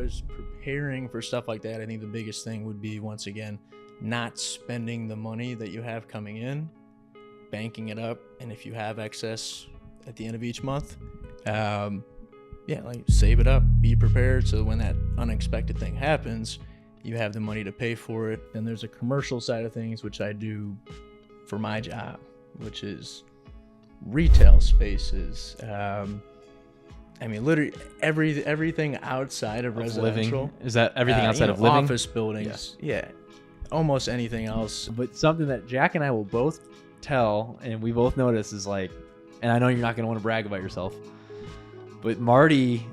as preparing for stuff like that, I think the biggest thing would be, once again, not spending the money that you have coming in, banking it up, and if you have excess at the end of each month, like save it up, be prepared, so when that unexpected thing happens, you have the money to pay for it. And there's a commercial side of things, which I do for my job, which is retail spaces. Literally everything outside of residential. Living. Is that everything outside of living? Office buildings. Yeah. Almost anything else. But something that Jack and I will both tell, and we both notice, is like, and I know you're not going to want to brag about yourself, but Marty,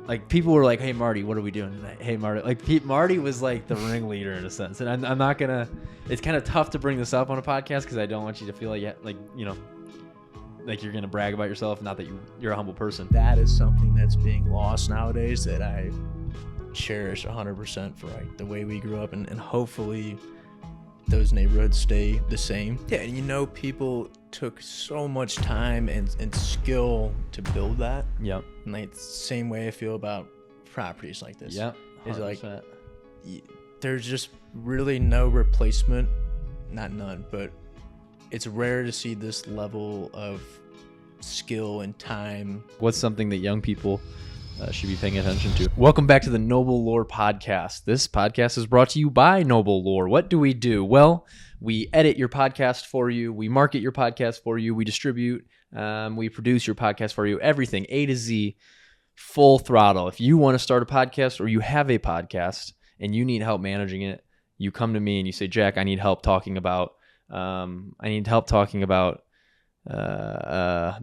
like, people were like, hey, Marty, what are we doing tonight? Hey, Marty. Like, Marty was like the ringleader in a sense. And I'm not going to, it's kind of tough to bring this up on a podcast because I don't want you to feel like you're going to brag about yourself, not that you're a humble person. That is something that's being lost nowadays that I cherish 100% for the way we grew up, and hopefully those neighborhoods stay the same. Yeah, and people took so much time and skill to build that. Yep. And the same way I feel about properties like this. Yep. 100%. Is there's just really no replacement, not none, but it's rare to see this level of skill and time. What's something that young people should be paying attention to? Welcome back to the Noble Lore podcast. This podcast is brought to you by Noble Lore. What do we do? Well, we edit your podcast for you. We market your podcast for you. We distribute. We produce your podcast for you. Everything, A to Z, full throttle. If you want to start a podcast or you have a podcast and you need help managing it, you come to me and you say, Jack, I need help talking about the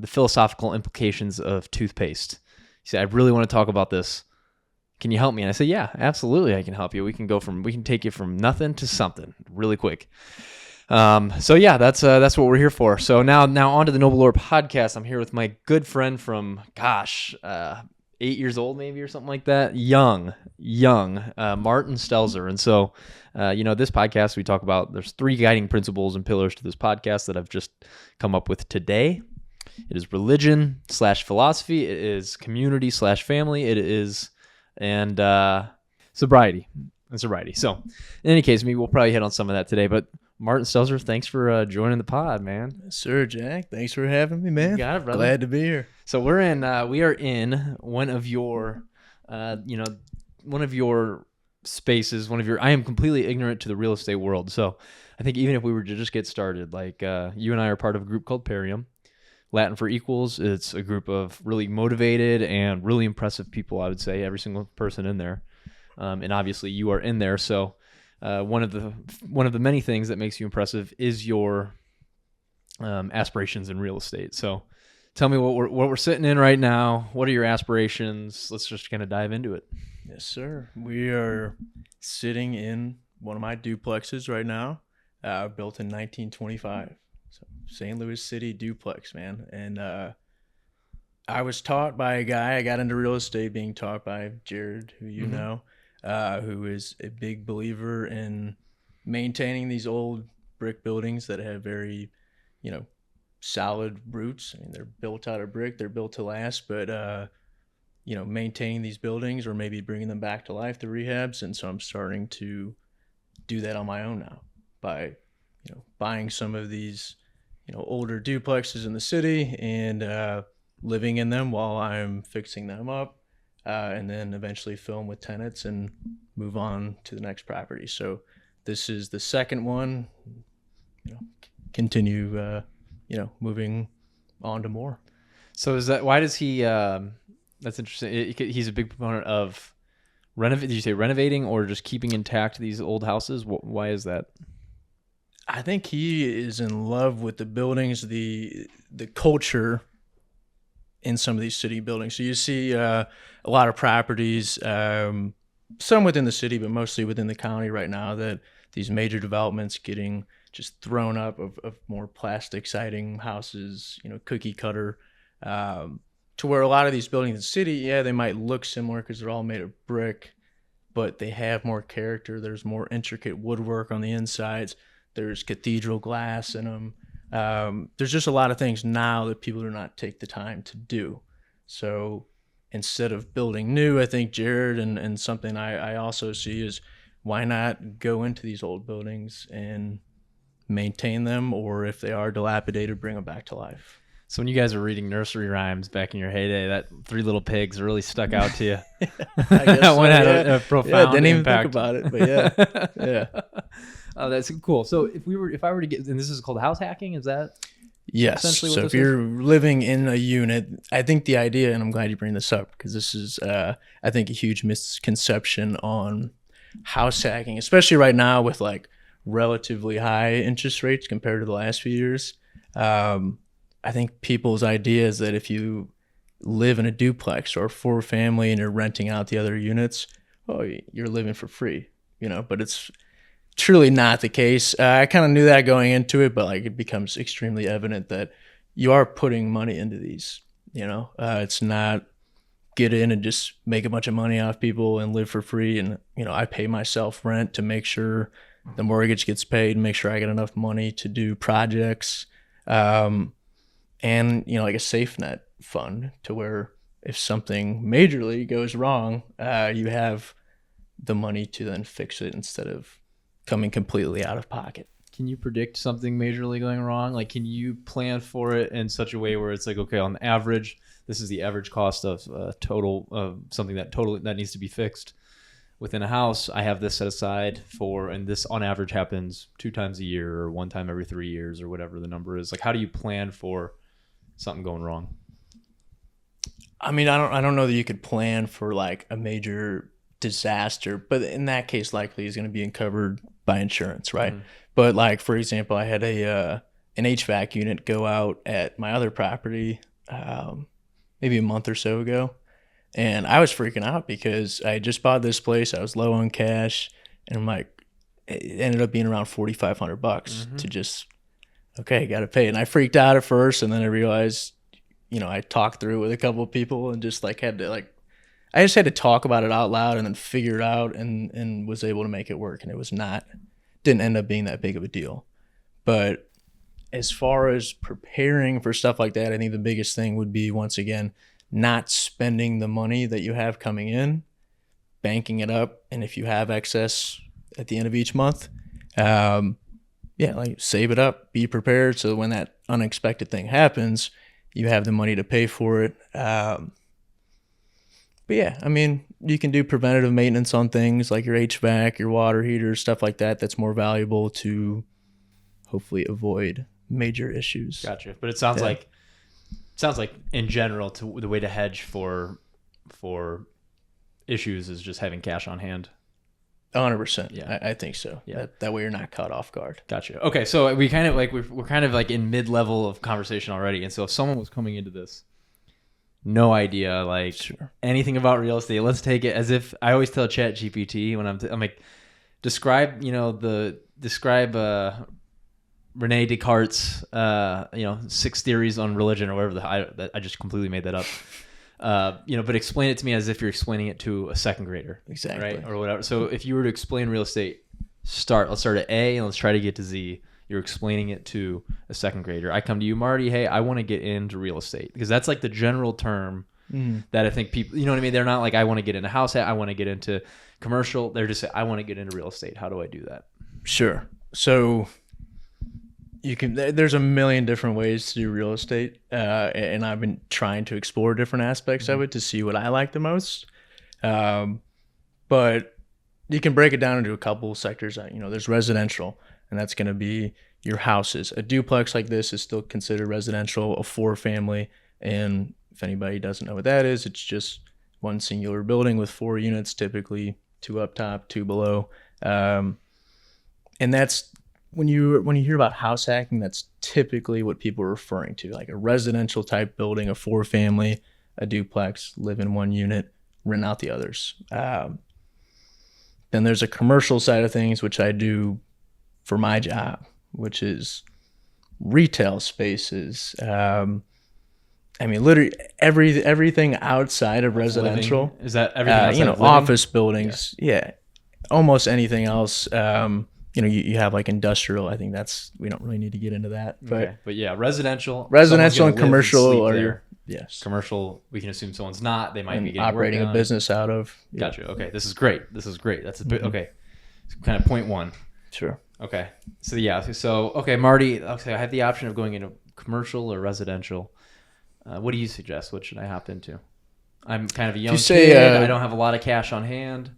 philosophical implications of toothpaste. You say, I really want to talk about this. Can you help me? And I say, yeah, absolutely, I can help you. We can take you from nothing to something really quick. So yeah, that's what we're here for. So now on to the Noble Lore podcast. I'm here with my good friend from 8 years old maybe or something like that. Young, Martin Stelzer. And so, this podcast, we talk about, there's 3 guiding principles and pillars to this podcast that I've just come up with today. It is religion/philosophy. It is community/family. It is, and sobriety. So in any case, maybe we'll probably hit on some of that today, but Martin Stelzer, thanks for joining the pod, man. Yes, sir, Jack. Thanks for having me, man. You got it, brother. Glad to be here. So we are in one of your, spaces, I am completely ignorant to the real estate world. So I think even if we were to just get started, you and I are part of a group called Parium, Latin for equals. It's a group of really motivated and really impressive people, I would say, every single person in there. And obviously you are in there. So one of the many things that makes you impressive is your aspirations in real estate. So tell me what we're sitting in right now. What are your aspirations? Let's just kind of dive into it. Yes, sir. We are sitting in one of my duplexes right now, built in 1925. So St. Louis City duplex, man. And I was taught by a guy. I got into real estate being taught by Jared, who you know, who is a big believer in maintaining these old brick buildings that have very, solid roots. I mean, they're built out of brick. They're built to last, but maintaining these buildings or maybe bringing them back to life, the rehabs. And so I'm starting to do that on my own now by, buying some of these, older duplexes in the city and living in them while I'm fixing them up, and then eventually film with tenants and move on to the next property. So this is the second one, continue, moving on to more. So why does he, that's interesting. He's a big proponent of did you say renovating or just keeping intact these old houses? Why is that? I think he is in love with the buildings, the culture in some of these city buildings. So you see a lot of properties, some within the city, but mostly within the county right now, that these major developments getting just thrown up of more plastic siding houses, cookie cutter, to where a lot of these buildings in the city, they might look similar because they're all made of brick, but they have more character. There's more intricate woodwork on the insides. There's cathedral glass in them. There's just a lot of things now that people do not take the time to do. So instead of building new, I think Jared and something I also see is why not go into these old buildings and maintain them, or if they are dilapidated, bring them back to life. So when you guys were reading nursery rhymes back in your heyday, that Three Little Pigs really stuck out to you. I guess That one so, had yeah. a profound didn't even impact. think about it, but yeah. Oh, that's cool. So if I were to get, and this is called house hacking, is that Yes. essentially what So this if you're living in a unit, I think the idea, and I'm glad you bring this up because this is, I think, a huge misconception on house hacking, especially right now with like relatively high interest rates compared to the last few years. I think people's idea is that if you live in a duplex or a four family and you're renting out the other units, oh, you're living for free, but it's truly not the case. I kind of knew that going into it, but like it becomes extremely evident that you are putting money into these, it's not get in and just make a bunch of money off people and live for free. And, I pay myself rent to make sure the mortgage gets paid and make sure I get enough money to do projects. And, like a safe net fund to where if something majorly goes wrong, you have the money to then fix it instead of coming completely out of pocket. Can you predict something majorly going wrong? Like, can you plan for it in such a way where it's like, okay, on the average, this is the average cost of total of something that needs to be fixed within a house. I have this set aside for, and this on average happens 2 times a year or 1 time every 3 years or whatever the number is. Like, how do you plan for something going wrong? I mean, I don't know that you could plan for like a major disaster, but in that case, likely is going to be covered by insurance, right? Mm-hmm. But like, for example, I had an HVAC unit go out at my other property maybe a month or so ago, and I was freaking out because I just bought this place. I was low on cash, and I'm like, it ended up being around $4,500 mm-hmm. to just, okay, got to pay. And I freaked out at first, and then I realized, I talked through it with a couple of people and just like had to I just had to talk about it out loud and then figure it out and was able to make it work. And it didn't end up being that big of a deal. But as far as preparing for stuff like that, I think the biggest thing would be, once again, not spending the money that you have coming in, banking it up. And if you have excess at the end of each month, save it up, be prepared. So when that unexpected thing happens, you have the money to pay for it. But yeah, I mean, you can do preventative maintenance on things like your HVAC, your water heater, stuff like that. That's more valuable to hopefully avoid major issues. Gotcha. But it sounds like in general, the way to hedge for issues is just having cash on hand. 100%. Yeah, I think so. Yeah, that way you're not caught off guard. Gotcha. Okay, so we kind of like we're kind of like in mid-level of conversation already, and so if someone was coming into this, no idea anything about real estate, let's take it as if I always tell ChatGPT when I'm like, describe Rene Descartes' 6 theories on religion or whatever. I just completely made that up. But explain it to me as if you're explaining it to a second grader. Exactly. Right? Or whatever. So if you were to explain real estate, let's start at A and let's try to get to Z. You're explaining it to a second grader. I come to you, Marty, hey, I want to get into real estate. Because that's like the general term that I think people, you know what I mean? They're not like, I want to get into house, I want to get into commercial. They're just saying, I want to get into real estate. How do I do that? Sure. So there's a million different ways to do real estate, and I've been trying to explore different aspects of it to see what I like the most. But you can break it down into a couple sectors. There's residential, and that's going to be your houses. A duplex like this is still considered residential, a 4-family, and if anybody doesn't know what that is, it's just one singular building with 4 units, typically 2 up top, 2 below, and that's when you hear about house hacking, that's typically what people are referring to, like a residential type building, a 4-family, a duplex, live in 1 unit, rent out the others. Then there's a commercial side of things, which I do for my job, which is retail spaces. Literally everything outside of residential. Living. Is that everything outside of living? Office buildings. Yeah. Almost anything else. You have like industrial. I think we don't really need to get into that. But okay. But yeah, residential and commercial are Yes. Commercial, we can assume someone's not. They might And be getting work operating a done. business out of. Yeah. Gotcha. Okay, this is great. This is great. That's a bit okay. Kind of point one. Sure. Okay. So yeah. So okay, Marty. Okay, I have the option of going into commercial or residential. What do you suggest? What should I hop into? I'm kind of a young kid. I don't have a lot of cash on hand.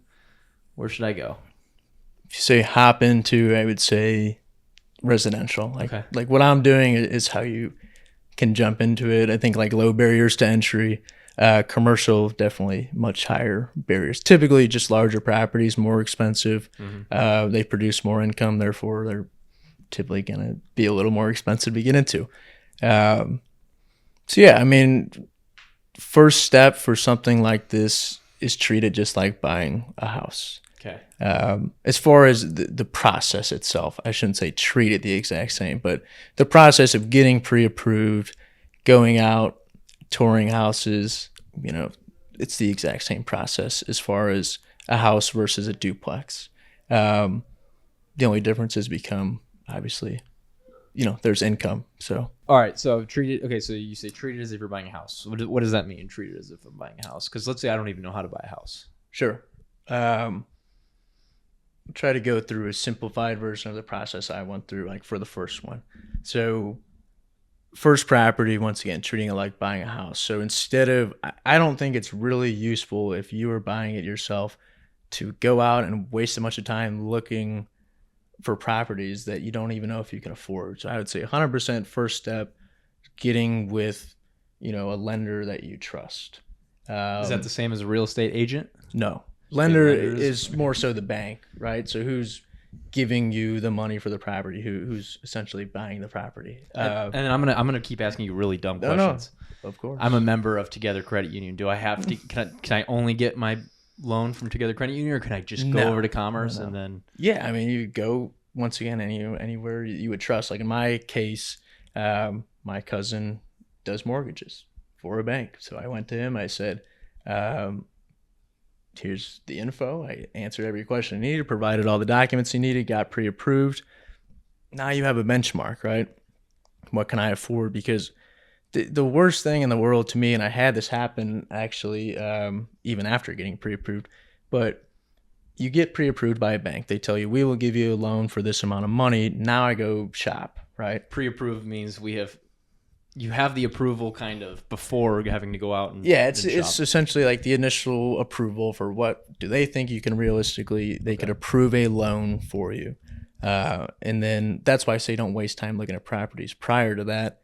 Where should I go? If you say hop into, I would say residential. Like what I'm doing is how you can jump into it. I think like low barriers to entry. Commercial, definitely much higher barriers. Typically just larger properties, more expensive. They produce more income, therefore they're typically going to be a little more expensive to get into. So yeah, I mean, first step for something like this is treat it just like buying a house. Okay. As far as the process itself, I shouldn't say treat it the exact same, but the process of getting pre-approved, going out, touring houses, you know, it's the exact same process as far as a house versus a duplex. The only differences become, obviously, you know, there's income. So all right, so treat it. Okay, so you say treat it as if you're buying a house. What does that mean? Treat it as if I'm buying a house? Because let's say I don't even know how to buy a house. sure. Try to go through a simplified version of the process I went through, like for the first one. So first property, once again, treating it like buying a house. So instead of, I don't think it's really useful if you are buying it yourself to go out and waste a bunch of time looking for properties that you don't even know if you can afford. So I would say 100% first step, getting with, you know, a lender that you trust. Is that the same as a real estate agent? No. Lender is more so the bank, right? So who's giving you the money for the property, who's essentially buying the property. And I'm gonna keep asking you really dumb questions. No, of course. I'm a member of Together Credit Union. Do I have to? Can I only get my loan from Together Credit Union, or can I just go over to Commerce and then? Yeah, I mean, you go once again anywhere you would trust. Like in my case, my cousin does mortgages for a bank, so I went to him. I said, here's the info. I answered every question I needed, provided all the documents he needed, got pre-approved. Now you have a benchmark, right? What can I afford? Because the worst thing in the world to me, and I had this happen actually even after getting pre-approved, but you get pre-approved by a bank. They tell you, we will give you a loan for this amount of money. Now I go shop, right? Pre-approved means you have the approval kind of before having to go out and it's essentially like the initial approval for what do they think you can realistically they could approve a loan for you, and then that's why I say don't waste time looking at properties prior to that.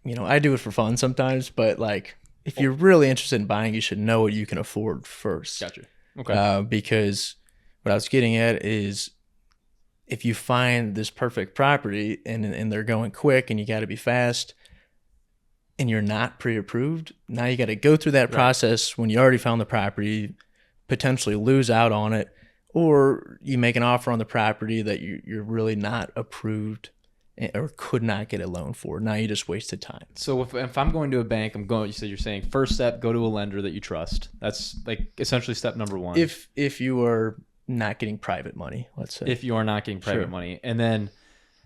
You know, I do it for fun sometimes, but like if you're really interested in buying, you should know what you can afford first. Gotcha. Okay. Because what I was getting at is if you find this perfect property and they're going quick and you got to be fast, and you're not pre-approved, now you got to go through that process when you already found the property, potentially lose out on it, or you make an offer on the property that you're really not approved or could not get a loan for. Now you just wasted time. So if I'm going to a bank, you're saying first step, go to a lender that you trust. That's like essentially step number one. If you are not getting private money, let's say. If you are not getting private money. And then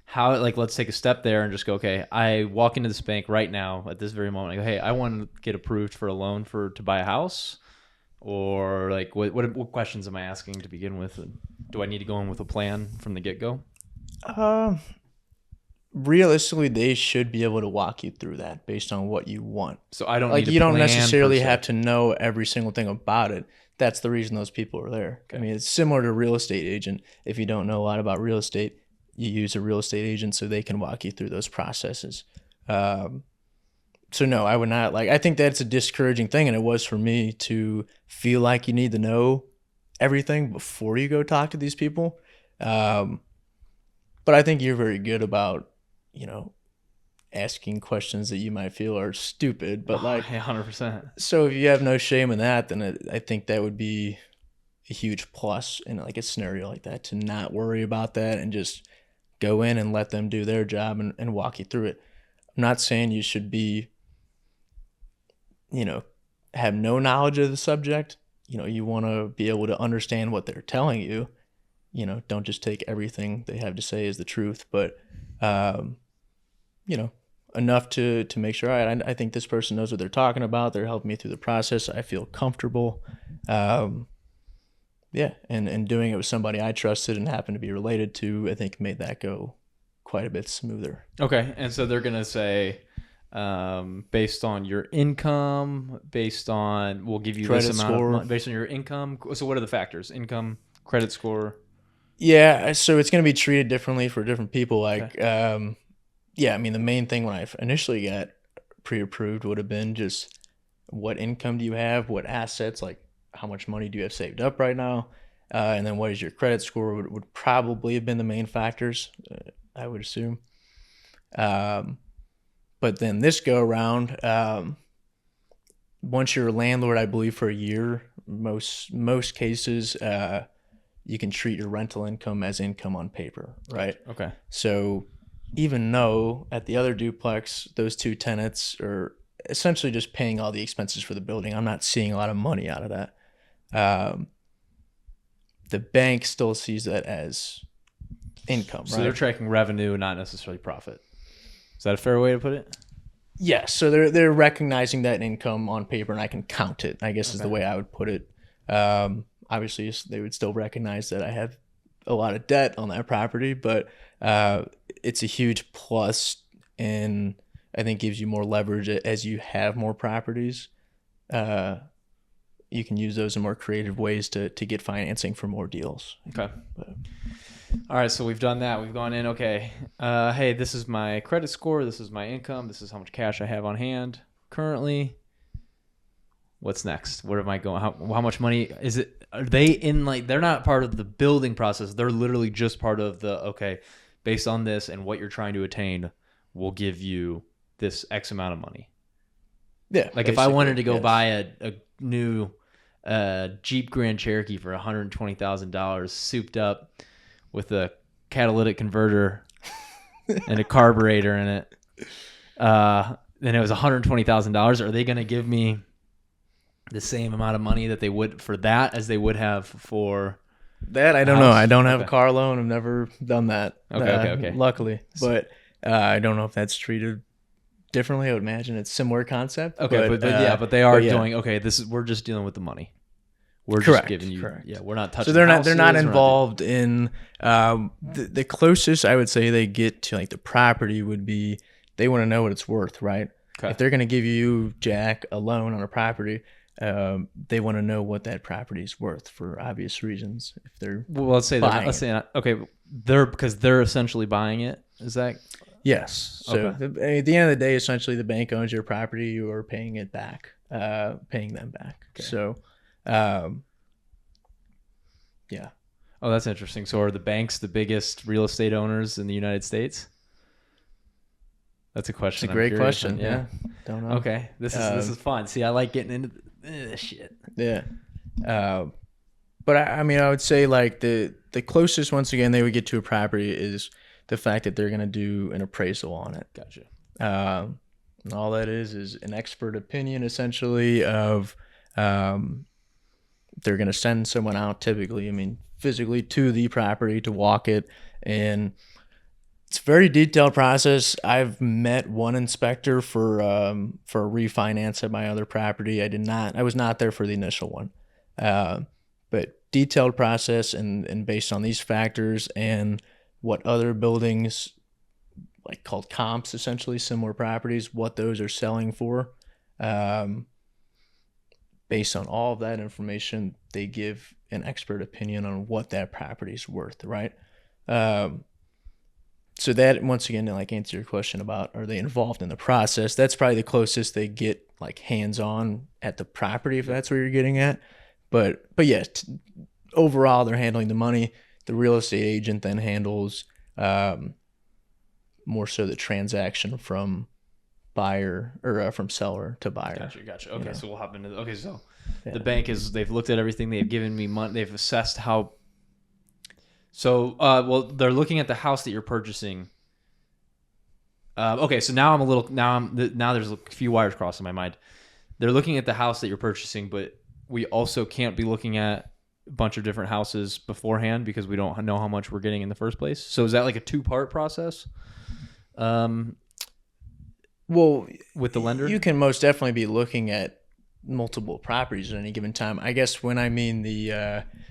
how, like, let's take a step there and just go, okay, I walk into this bank right now at this very moment. I go, hey, I want to get approved for a loan to buy a house. Or like, what questions am I asking to begin with? Do I need to go in with a plan from the get-go? Realistically, they should be able to walk you through that based on what you want. So I don't like need you don't plan necessarily have to know every single thing about it. That's the reason those people are there. Okay. I mean, it's similar to a real estate agent. If you don't know a lot about real estate, you use a real estate agent so they can walk you through those processes. So no, I would not like. I think that's a discouraging thing, and it was for me to feel like you need to know everything before you go talk to these people. But I think you're very good about, you know, asking questions that you might feel are stupid, but like 100%. So if you have no shame in that, then I think that would be a huge plus in like a scenario like that, to not worry about that and just go in and let them do their job and walk you through it. I'm not saying you should be, you know, have no knowledge of the subject. You know, you want to be able to understand what they're telling you. You know, don't just take everything they have to say as the truth. But, you know, enough to make sure, all right, I think this person knows what they're talking about. They're helping me through the process. I feel comfortable. Yeah, and doing it with somebody I trusted and happened to be related to, I think made that go quite a bit smoother. Okay, and so they're gonna say, based on your income, based on we'll give you Credit this amount score. of money, based on your income. So what are the factors? Income, credit score. Yeah, so it's going to be treated differently for different people. Like, yeah, I mean, the main thing when I initially got pre-approved would have been just what income do you have, what assets, like how much money do you have saved up right now, and then what is your credit score would probably have been the main factors, I would assume. But then this go around, once you're a landlord, I believe for a year, most cases, you can treat your rental income as income on paper, right? Okay. So even though at the other duplex, those two tenants are essentially just paying all the expenses for the building, I'm not seeing a lot of money out of that. The bank still sees that as income, So right? they're tracking revenue, not necessarily profit. Is that a fair way to put it? Yes. So they're recognizing that income on paper, and I can count it, I guess is the way I would put it. Obviously, they would still recognize that I have a lot of debt on that property, but it's a huge plus, and I think gives you more leverage as you have more properties. You can use those in more creative ways to get financing for more deals. Okay. All right, so we've done that. We've gone in, okay, hey, this is my credit score. This is my income. This is how much cash I have on hand currently. What's next? Where am I going? How much money is it? Are they in, like, they're not part of the building process. They're literally just part of the, okay, based on this and what you're trying to attain, we'll give you this X amount of money. Yeah. Like if I wanted to go buy a new Jeep Grand Cherokee for $120,000 souped up with a catalytic converter and a carburetor in it, then it was $120,000. Are they going to give me the same amount of money that they would for that as they would have for that? I don't know. I don't have a car loan. I've never done that. Okay. Luckily, but I don't know if that's treated differently. I would imagine it's similar concept. Okay, but they are doing okay. We're just dealing with the money. We're correct, just giving you. Correct. Yeah, we're not touching. So they're not involved in the closest I would say they get to like the property would be they want to know what it's worth, right? Okay. If they're going to give you Jack a loan on a property, they want to know what that property is worth for obvious reasons. If they're let's say okay, they're essentially buying it. Is that? Yes. So at the end of the day, essentially the bank owns your property. You are paying it back, paying them back. Okay. So, yeah. Oh, that's interesting. So are the banks the biggest real estate owners in the United States? That's a question. It's a great question. Yeah. Don't know. Okay. This is fun. See, I like getting into this shit. Yeah. But I mean, I would say like the closest, once again, they would get to a property is the fact that they're going to do an appraisal on it. Gotcha. And all that is an expert opinion essentially of, they're going to send someone out typically, I mean, physically to the property to walk it. And it's a very detailed process. I've met one inspector for a refinance at my other property. I was not there for the initial one. But detailed process and based on these factors and what other buildings like called comps, essentially similar properties, what those are selling for. Based on all of that information, they give an expert opinion on what that property is worth, right? So that, once again, to like answer your question about are they involved in the process, that's probably the closest they get like hands-on at the property, if that's where you're getting at. But yeah, overall, they're handling the money. The real estate agent then handles more so the transaction from buyer or from seller to buyer. Gotcha. Okay, so we'll hop into so the bank they've looked at everything. They've given me money. They've assessed how. So, they're looking at the house that you're purchasing. Okay, so now there's a few wires crossing my mind. They're looking at the house that you're purchasing, but we also can't be looking at a bunch of different houses beforehand because we don't know how much we're getting in the first place. So is that like a two-part process? Well, with the lender? you can most definitely be looking at multiple properties at any given time. I guess when I mean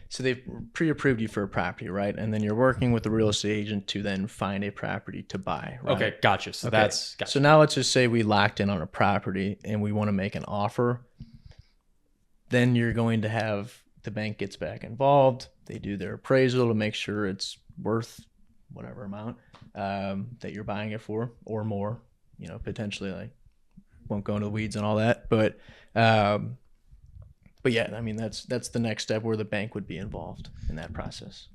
so they've pre-approved you for a property, right? And then you're working with the real estate agent to then find a property to buy, right? Okay, gotcha. So Okay. that's gotcha. So now let's just say we locked in on a property and we want to make an offer. Then you're going to have the bank gets back involved. They do their appraisal to make sure it's worth whatever amount that you're buying it for or more, potentially. Like, won't go into the weeds and all that, but yeah, I mean that's the next step where the bank would be involved in that process.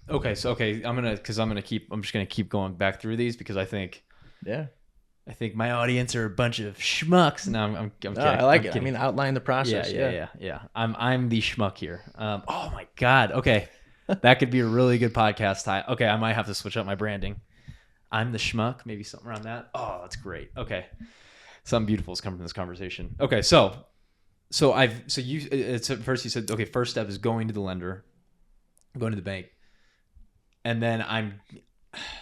Okay, so I'm just gonna keep going back through these because I think my audience are a bunch of schmucks. No, I'm kidding. I like it. Kidding. I mean, outline the process. Yeah. I'm the schmuck here. Oh my god. Okay, that could be a really good podcast title. Okay, I might have to switch up my branding. I'm the schmuck, maybe something around that. Oh, that's great. Okay, something beautiful has come from this conversation. Okay, so it's at first you said, okay, first step is going to the lender, going to the bank, and then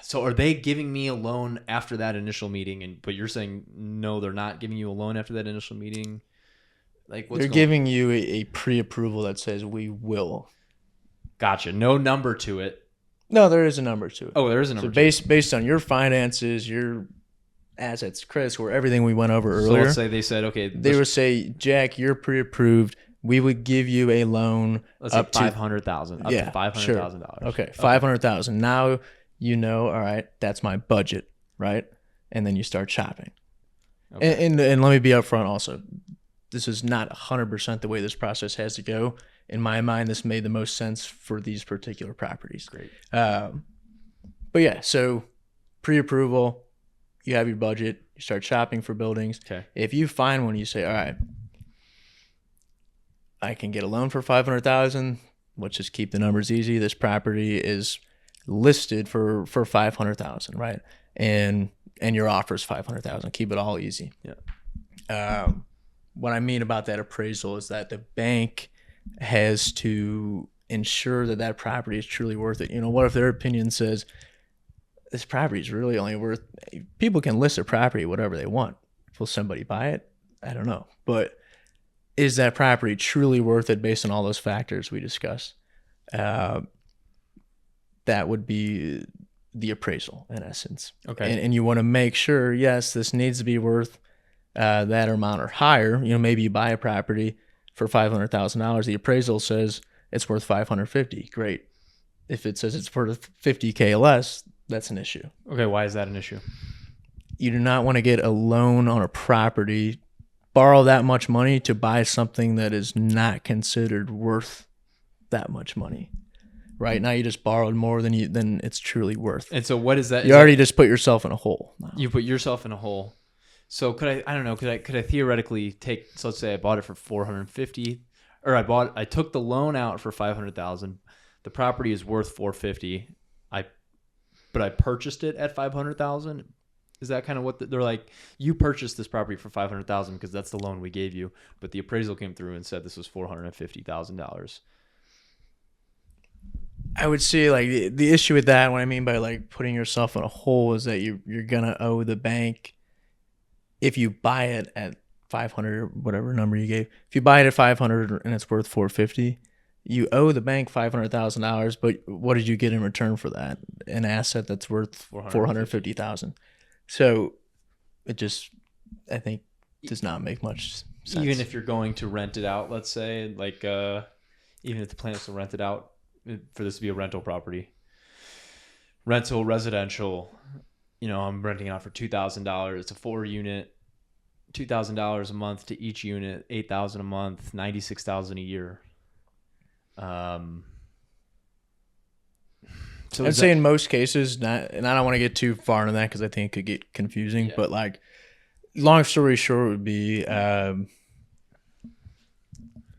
so are they giving me a loan after that initial meeting? But you're saying no, they're not giving you a loan after that initial meeting. Like they're giving you a pre-approval that says we will. Gotcha. No number to it. No, there is a number to it. Oh, there is a number. So based on your finances, your assets, credit score, everything we went over earlier. So let's say they said, okay, they would say, Jack, you're pre-approved. We would give you a loan up to $500,000. Up to $500,000. Sure. Okay, $500,000. Now all right, that's my budget, right? And then you start shopping. Okay. And let me be upfront also. This is not 100% the way this process has to go. In my mind, this made the most sense for these particular properties. Great. But yeah, so pre-approval, you have your budget, you start shopping for buildings. Okay. If you find one, you say, all right, I can get a loan for $500,000. Let's just keep the numbers easy. This property is listed for $500,000, right? And your offer is $500,000. Keep it all easy. Yeah. What I mean about that appraisal is that the bank has to ensure that property is truly worth it. What if their opinion says this property is really only worth? People can list a property whatever they want. Will somebody buy it? I don't know, but is that property truly worth it based on all those factors we discussed? That would be the appraisal in essence. Okay. And you want to make sure, yes, this needs to be worth that amount or higher. Maybe you buy a property for $500,000. The appraisal says it's worth $550,000. Great. If it says it's worth $50,000 less, that's an issue. Okay. Why is that an issue? You do not want to get a loan on a property, borrow that much money to buy something that is not considered worth that much money. Right now, you just borrowed more than it's truly worth. And so, what is that? You already just put yourself in a hole. You put yourself in a hole. So could I don't know, could I theoretically take, so let's say I bought it for $450,000, or I took the loan out for $500,000. The property is worth $450,000. But I purchased it at $500,000. Is that kind of what they're like? You purchased this property for $500,000 because that's the loan we gave you, but the appraisal came through and said this was $450,000. I would say like the issue with that, what I mean by like putting yourself in a hole, is that you're gonna owe the bank. If you buy it at 500 or whatever number you gave, if you buy it at 500 and it's worth 450, you owe the bank $500,000. But what did you get in return for that? An asset that's worth 450,000. So it just, I think, does not make much sense. Even if you're going to rent it out, let's say, like even if the plan is to rent it out for this to be a rental property, rental residential. I'm renting it out for $2,000. It's a 4-unit, $2,000 a month to each unit, $8,000 a month, $96,000 a year. So I'd say in most cases, not, and I don't want to get too far into that because I think it could get confusing. Yeah. But like, long story short, would be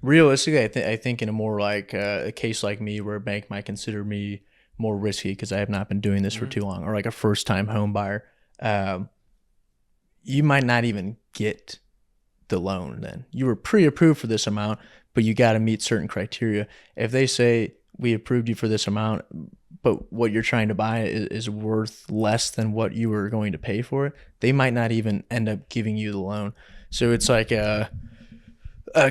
realistically, I think in a more like a case like me, where a bank might consider me more risky because I have not been doing this for too long, or like a first-time home buyer, you might not even get the loan. Then you were pre-approved for this amount, but you got to meet certain criteria. If they say we approved you for this amount, but what you're trying to buy is worth less than what you were going to pay for it, they might not even end up giving you the loan. So it's like a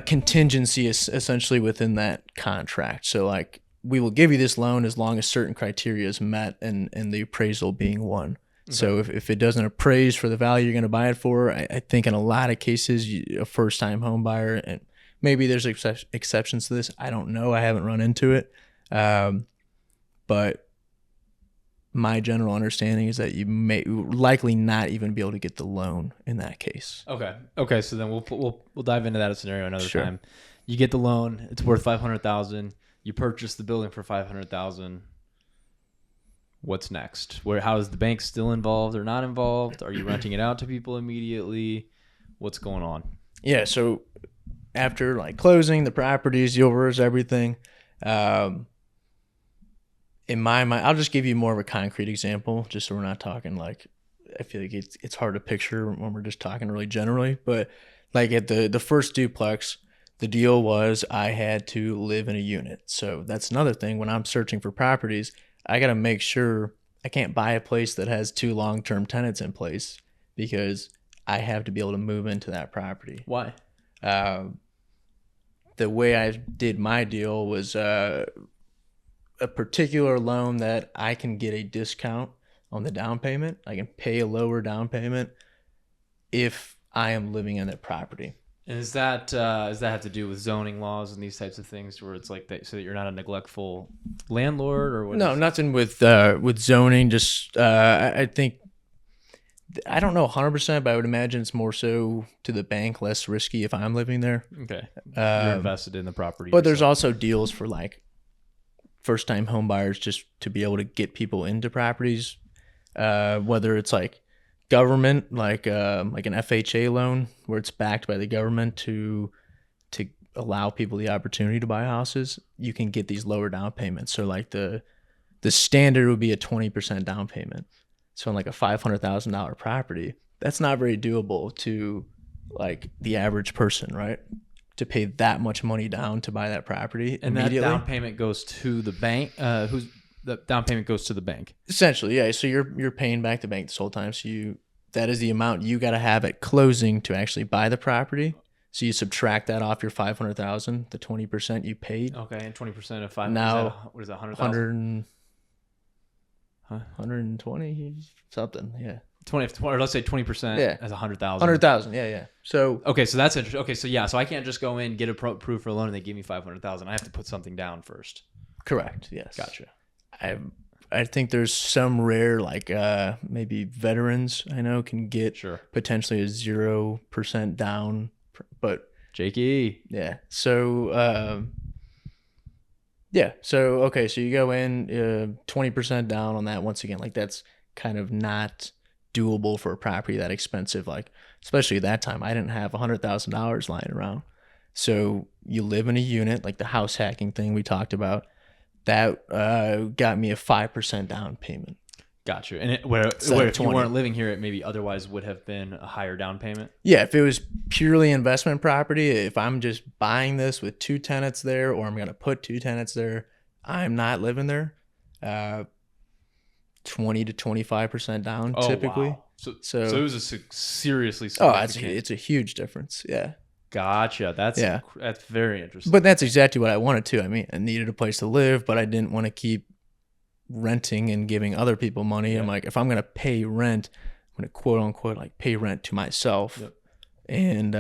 contingency is essentially within that contract. So like, we will give you this loan as long as certain criteria is met and the appraisal being one. Okay. So if it doesn't appraise for the value you're going to buy it for, I think in a lot of cases, a first-time home buyer, and maybe there's exceptions to this. I don't know. I haven't run into it. But my general understanding is that you may likely not even be able to get the loan in that case. Okay. So then we'll dive into that scenario another time. You get the loan. It's worth $500,000. You purchase the building for $500,000. What's next? How is the bank still involved or not involved? Are you renting it out to people immediately? What's going on? Yeah. So after like closing the properties, you'll reverse everything. In my mind, I'll just give you more of a concrete example, just so we're not talking like, I feel like it's hard to picture when we're just talking really generally. But like at the first duplex, the deal was I had to live in a unit. So that's another thing. When I'm searching for properties, I got to make sure I can't buy a place that has 2 long-term tenants in place, because I have to be able to move into that property. Why? The way I did my deal was a particular loan that I can get a discount on the down payment. I can pay a lower down payment if I am living in that property. And does that have to do with zoning laws and these types of things, where it's like that, so that you're not a neglectful landlord, or what? No, nothing with zoning. Just I think, I don't know 100%, but I would imagine it's more so to the bank, less risky if I'm living there. Okay, you're invested in the property. But there's also deals for like first-time home buyers, just to be able to get people into properties, whether it's like government, like an FHA loan where it's backed by the government to allow people the opportunity to buy houses. You can get these lower down payments. So like the standard would be a 20% down payment. So in like a $500,000 property, that's not very doable to like the average person, right? To pay that much money down to buy that property and immediately. That down payment goes to the bank. The down payment goes to the bank. Essentially, yeah. So you're paying back the bank this whole time. So that is the amount you got to have at closing to actually buy the property. So you subtract that off your $500,000, the 20% you paid. Okay, and 20% of 5. Now, what is that? 100,000. 120 something, yeah. 20, or let's say 20%. Yeah. As 100,000. 100,000, yeah. So okay, so that's interesting. Okay, so yeah, so I can't just go in, get approved for a loan, and they give me 500,000. I have to put something down first. Correct. Yes. Gotcha. I think there's some rare, like maybe veterans I know can get potentially a 0% down, but Jakey. Yeah. So yeah. So okay. So you go in 20% down on that. Once again, like that's kind of not doable for a property that expensive. Like especially at that time, I didn't have $100,000 lying around. So you live in a unit, like the house hacking thing we talked about. That got me a 5% down payment. Gotcha. And where if you weren't living here, it maybe otherwise would have been a higher down payment? Yeah, if it was purely investment property, if I'm just buying this with 2 tenants there, or I'm going to put 2 tenants there, I'm not living there, 20 to 25% down typically. Wow. So it was a seriously significant... it's a huge difference, yeah. Gotcha. That's very interesting. But that's exactly what I wanted to. I mean, I needed a place to live, but I didn't want to keep renting and giving other people money. Yeah. I'm like, if I'm going to pay rent, I'm going to quote unquote like pay rent to myself. Yep. And,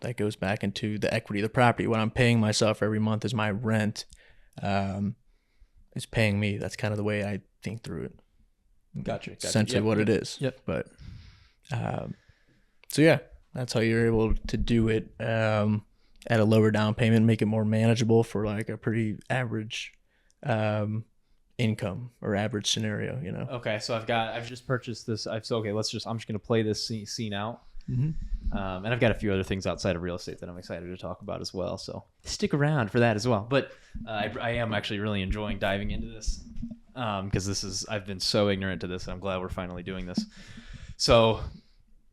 that goes back into the equity of the property. What I'm paying myself every month is my rent. It's paying me. That's kind of the way I think through it. Gotcha. Essentially what it is. Yep. But, so yeah. That's how you're able to do it at a lower down payment, make it more manageable for like a pretty average income or average scenario, Okay, so I've just purchased this. I'm just going to play this scene out. Mm-hmm. And I've got a few other things outside of real estate that I'm excited to talk about as well. So stick around for that as well. But I am actually really enjoying diving into this because I've been so ignorant to this. And I'm glad we're finally doing this. So.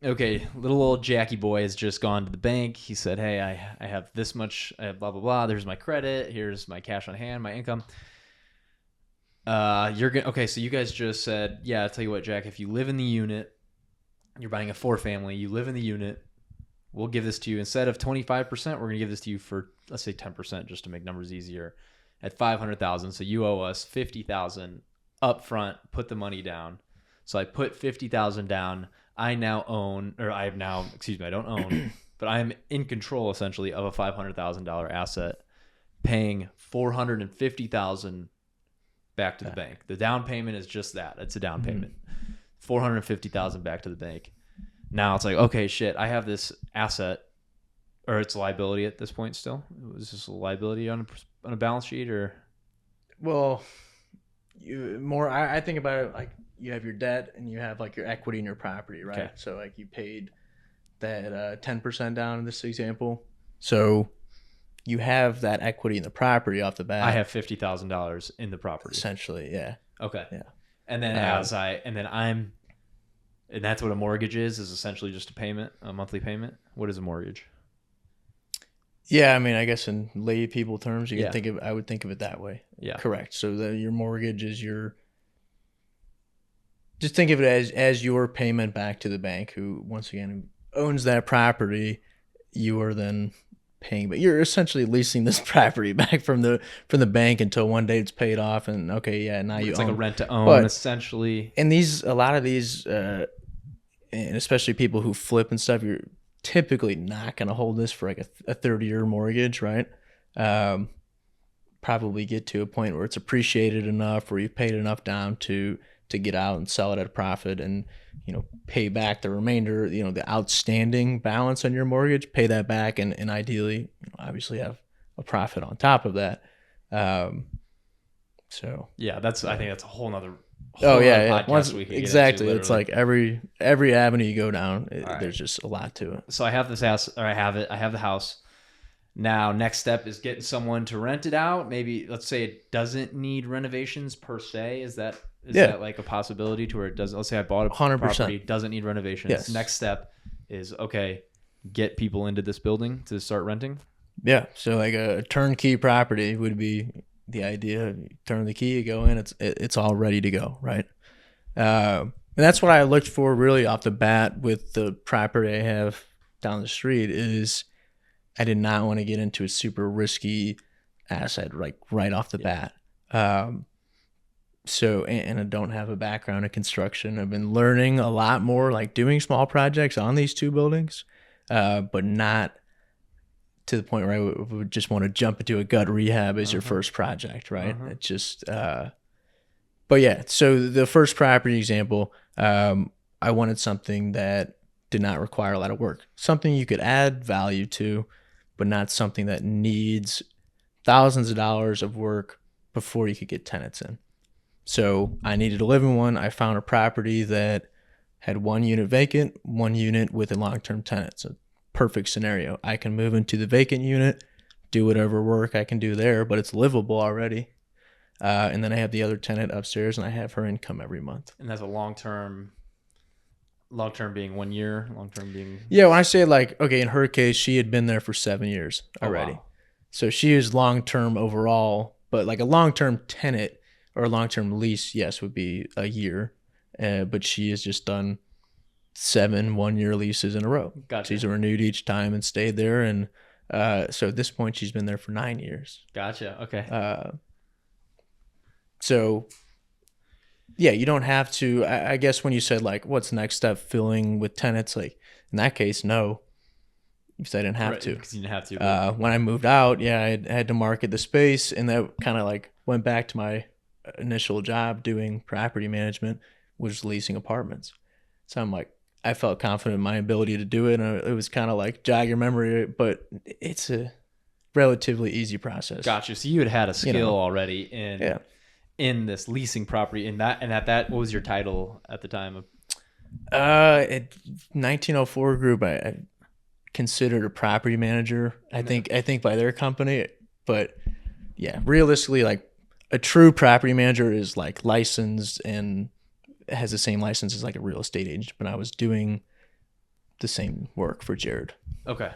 Okay, little old Jackie boy has just gone to the bank. He said, hey, I have this much, blah, blah, blah. There's my credit. Here's my cash on hand, my income. You're gonna okay. So you guys just said, yeah. I'll tell you what, Jack. If you live in the unit, you're buying a 4-family. You live in the unit. We'll give this to you instead of 25%. We're gonna give this to you for, let's say, 10%, just to make numbers easier, at $500,000. So you owe us $50,000 up front. Put the money down. So I put $50,000 down. I now own, or I have now, excuse me, I don't own, but I am in control essentially of a $500,000 asset, paying $450,000 back to the bank. The down payment is just that. It's a down payment. $450,000 back to the bank. Now it's like, okay, shit, I have this asset, or it's a liability at this point still. Was this a liability on a balance sheet, or? Well, I think about it like you have your debt and you have like your equity in your property, right? Okay. So like you paid that 10% down in this example. So you have that equity in the property off the bat. I have $50,000 in the property. Essentially, yeah. Okay. Yeah. And then and that's what a mortgage is essentially just a payment, a monthly payment. What is a mortgage? Yeah, I mean, I guess in lay people terms, you Yeah. can think of. I would think of it that way. Yeah. Correct. So your mortgage is just think of it as your payment back to the bank, who once again owns that property. You are then paying, but you're essentially leasing this property back from the bank until one day it's paid off, and okay, yeah, now you It's own. like a rent to own, But- essentially. And a lot of these, and especially people who flip and stuff, you're typically not going to hold this for like a 30-year mortgage, right? Probably get to a point where it's appreciated enough, where you've paid enough down to get out and sell it at a profit, and pay back the remainder, the outstanding balance on your mortgage, pay that back, and ideally, obviously have a profit on top of that. So Yeah, I think that's a whole nother. Once, we could exactly. get into, It's like every avenue you go down, right. there's just a lot to it. So I have this house, or I have the house. Now, next step is getting someone to rent it out. Maybe let's say it doesn't need renovations per se. Is that like a possibility to where it doesn't? Let's say I bought a 100%. property, doesn't need renovations. Yes. Next step is, okay, get people into this building to start renting. Yeah. So like a turnkey property would be the idea. You turn the key, you go in, it's all ready to go, right? And that's what I looked for really off the bat with the property I have down the street. Is I did not want to get into a super risky asset right off the bat. So, and I don't have a background in construction. I've been learning a lot more, like doing small projects on these two buildings, but not to the point where I would just want to jump into a gut rehab as your first project, right? It just, but yeah, so the first property example, I wanted something that did not require a lot of work, something you could add value to, but not something that needs thousands of dollars of work before you could get tenants in. So I needed to live in one. I found a property that had one unit vacant, one unit with a long-term tenant. So perfect scenario. I can move into the vacant unit, do whatever work I can do there, but it's livable already. And then I have the other tenant upstairs, and I have her income every month. And that's a long-term being 1 year, long-term being... Yeah, when I say okay, in her case, she had been there for 7 years already. Oh, wow. So she is long-term overall, but like a long-term tenant or a long-term lease, yes, would be a year. But she has just done 7 1-year leases in a row. Gotcha. She's renewed each time and stayed there. And so at this point, she's been there for 9 years. Gotcha. Okay. So yeah, you don't have to, I guess when you said what's the next step, filling with tenants, in that case, no, because I didn't have to. Because you didn't have to. When I moved out, yeah, I had to market the space, and that kind of went back to my initial job doing property management, which was leasing apartments. So I felt confident in my ability to do it, and it was kind of jog your memory, but it's a relatively easy process. Gotcha. So you had a skill already in this leasing property, at that, what was your title at the time? At 1904 Group, I considered a property manager. I think by their company, but yeah, realistically, a true property manager is licensed and has the same license as a real estate agent. But I was doing the same work for Jared. Okay.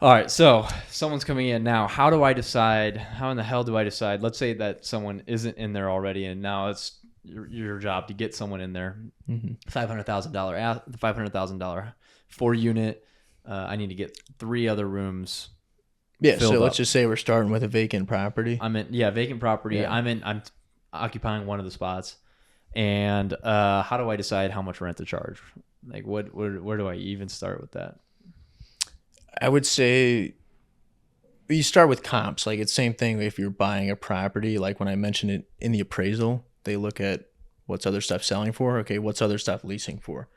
All right, so someone's coming in now. How do I decide? How in the hell do I decide? Let's say that someone isn't in there already, and now it's your job to get someone in there. $500,000 4-unit. I need to get 3 other rooms. Yeah, so filled let's up. just say we're starting with a vacant property. Vacant property. Yeah. I'm occupying one of the spots, and how do I decide how much rent to charge? Like, where do I even start with that? I would say you start with comps. Like it's same thing if you're buying a property. Like when I mentioned it in the appraisal, they look at what's other stuff selling for. Okay, what's other stuff leasing for?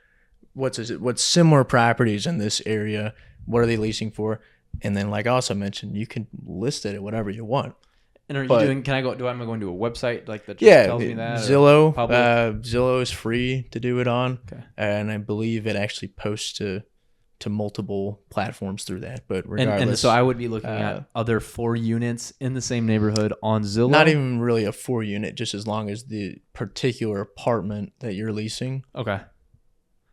What's similar properties in this area? What are they leasing for? And then, like I also mentioned, you can list it at whatever you want. And are you doing? Can I go? Am I going to a website like that? Just Yeah, tells me that Zillow. public? Zillow is free to do it on, Okay. and I believe it actually posts to multiple platforms through that. But regardless, and so I would be looking at other 4 units in the same neighborhood on Zillow. not even really a 4-unit, just as long as the particular apartment that you're leasing. Okay.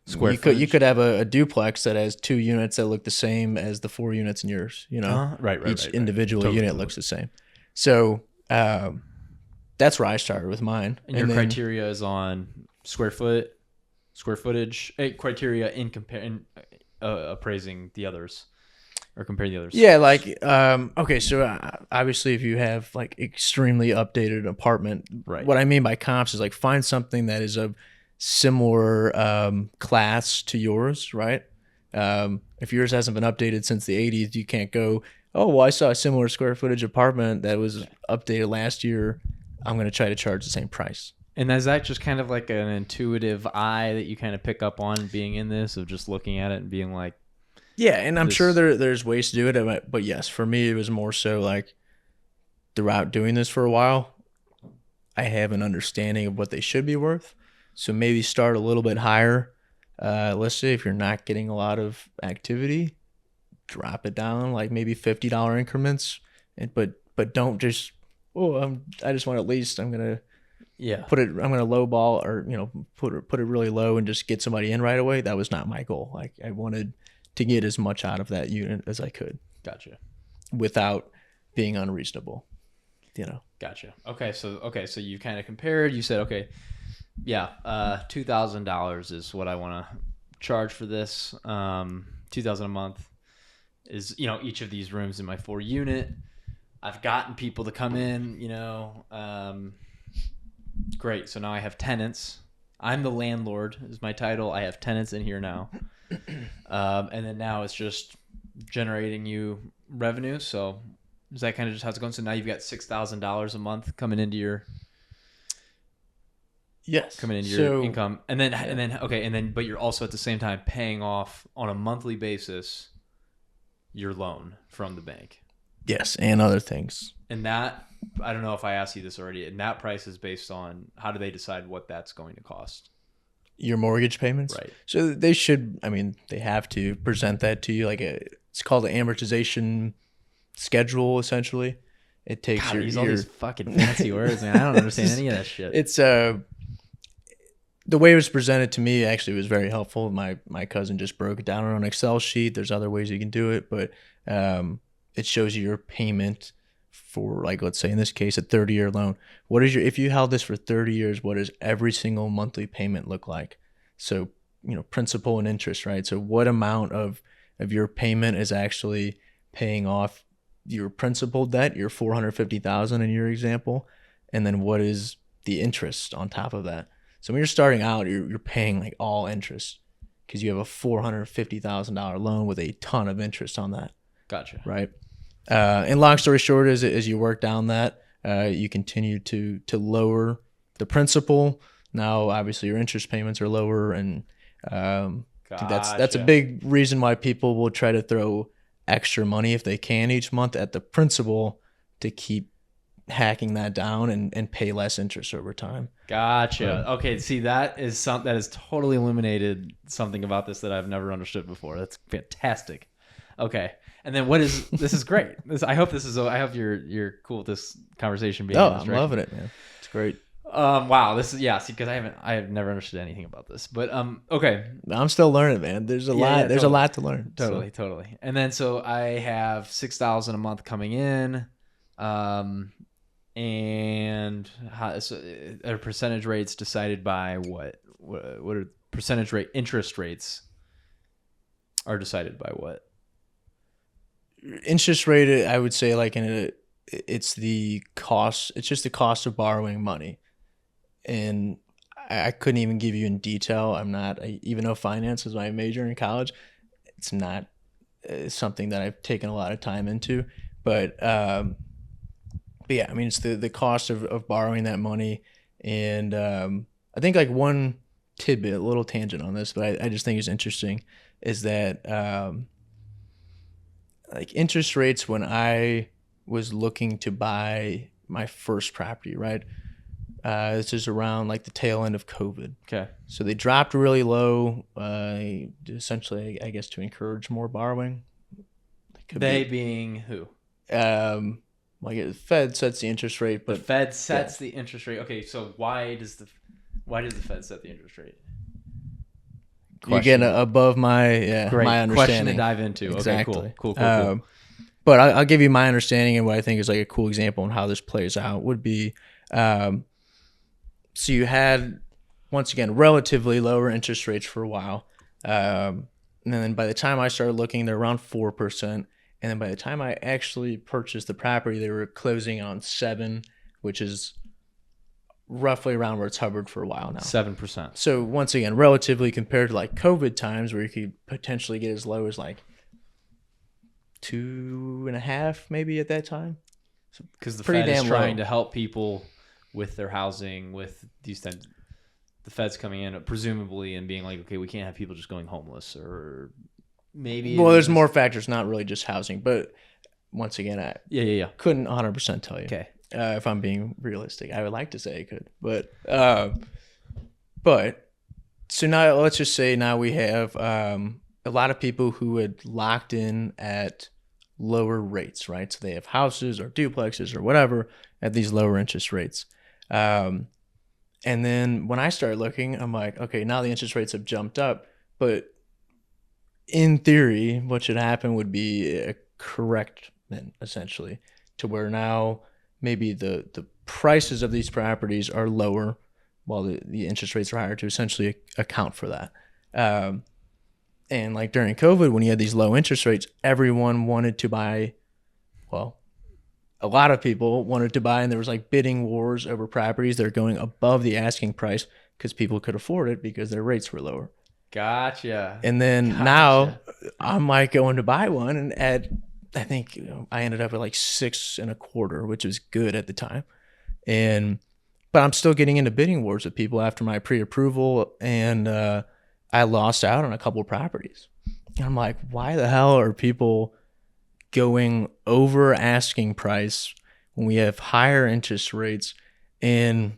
You could have a duplex that has 2 units that look the same as the 4 units in yours. You know, right. Each individual unit looks the same. So that's where I started with mine. And your criteria is on square footage. Criteria in appraising the others or comparing the others. Yeah, like okay, so obviously if you have like extremely updated apartment, right. What I mean by comps is like find something that is of similar class to yours, right? If yours hasn't been updated since the 80s, you can't go, oh, well, I saw a similar square footage apartment that was updated last year. I'm going to try to charge the same price. And is that just kind of like an intuitive eye that you kind of pick up on being in this, of just looking at it and being like, yeah, and I'm sure there's ways to do it, but yes, for me, it was more so like throughout doing this for a while, I have an understanding of what they should be worth. So maybe start a little bit higher. Let's say if you're not getting a lot of activity, drop it down like maybe $50 increments, but don't just I just want at least I'm gonna lowball or put it really low and just get somebody in right away. That was not my goal. Like I wanted to get as much out of that unit as I could. Gotcha. Without being unreasonable. Gotcha. Okay, so you kind of compared. You said, okay, yeah, $2,000 is what I want to charge for this. $2,000 a month is each of these rooms in my 4-unit. I've gotten people to come in. Great. So now I have tenants. I'm the landlord is my title. I have tenants in here now, and then now it's just generating you revenue. So is that kind of just how it's going? So now you've got $6,000 a month coming into your. Yes. Coming into your income. And then but you're also at the same time paying off on a monthly basis your loan from the bank. Yes, and other things. And that, I don't know if I asked you this already, and that price is based on how do they decide what that's going to cost? Your mortgage payments? Right. So they they have to present that to you it's called an amortization schedule essentially. It takes God, all these fucking fancy words, man. I don't understand any of that shit. It's the way it was presented to me actually was very helpful. My cousin just broke it down on an Excel sheet. There's other ways you can do it, but it shows you your payment for, like, let's say in this case, a 30-year loan. If you held this for 30 years, what does every single monthly payment look like? So, principal and interest, right? So what amount of your payment is actually paying off your principal debt, your $450,000 in your example, and then what is the interest on top of that? So when you're starting out, you're paying like all interest because you have a $450,000 loan with a ton of interest on that. Gotcha. Right. And long story short, as you work down that, you continue to lower the principal. Now, obviously, your interest payments are lower, and I think that's a big reason why people will try to throw extra money if they can each month at the principal to keep hacking that down and pay less interest over time. Gotcha. Okay, see, that is something that has totally illuminated something about this that I've never understood before. That's fantastic. Okay, and then this is great. I hope you're cool with this conversation being. Oh, I'm loving it, man. It's great. Wow. This is see because I have never understood anything about this, but okay. I'm still learning, man. There's a Yeah, lot. yeah, There's a totally. lot to learn. Totally, totally. And then so I have 6,000 a month coming in, and are percentage rates decided by what? What are percentage rate interest rates are decided by what? Interest rate, I would say, like it's the cost. It's just the cost of borrowing money, and I couldn't even give you in detail. Even though finance is my major in college, it's not something that I've taken a lot of time into. But yeah, I mean, it's the cost of borrowing that money, and I think like one tidbit, a little tangent on this, but I just think is interesting, is that like interest rates when I was looking to buy my first property, right? This is around like the tail end of COVID. Okay. So they dropped really low, essentially, I guess, to encourage more borrowing. They being who? Like the Fed sets the interest rate, The but Fed sets the interest rate. Okay, so why does the Fed set the interest rate? you're getting above my Great my question to understanding. dive into. Exactly. Okay, cool. But I'll give you my understanding, and what I think is like a cool example on how this plays out would be, so you had, once again, relatively lower interest rates for a while, and then by the time I started looking, they're around 4%, and then by the time I actually purchased the property, they were closing on 7, which is roughly around where it's hovered for a while now. 7%. So once again, relatively compared to like COVID times where you could potentially get as low as like 2.5 maybe at that time. Because the Pretty Fed is damn trying low. to help people with their housing, with these things. The Fed's coming in presumably and being like, okay, we can't have people just going homeless, or maybe. Well, there's more factors, not really just housing, but once again, I Yeah. couldn't 100% tell you. Okay. If I'm being realistic, I would like to say I could, but so now let's just say now we have a lot of people who had locked in at lower rates, right? So they have houses or duplexes or whatever at these lower interest rates. And then when I started looking, I'm like, okay, now the interest rates have jumped up, but in theory, what should happen would be a correction, essentially, to where now maybe the prices of these properties are lower while the interest rates are higher to essentially account for that. And like during COVID, when you had these low interest rates, everyone wanted to buy, well, a lot of people wanted to buy, and there was like bidding wars over properties that are going above the asking price because people could afford it because their rates were lower. Gotcha. And then now I'm like going to buy one, and I think I ended up at like 6.25, which was good at the time. But I'm still getting into bidding wars with people after my pre-approval, and I lost out on a couple of properties. And I'm like, why the hell are people going over asking price when we have higher interest rates? And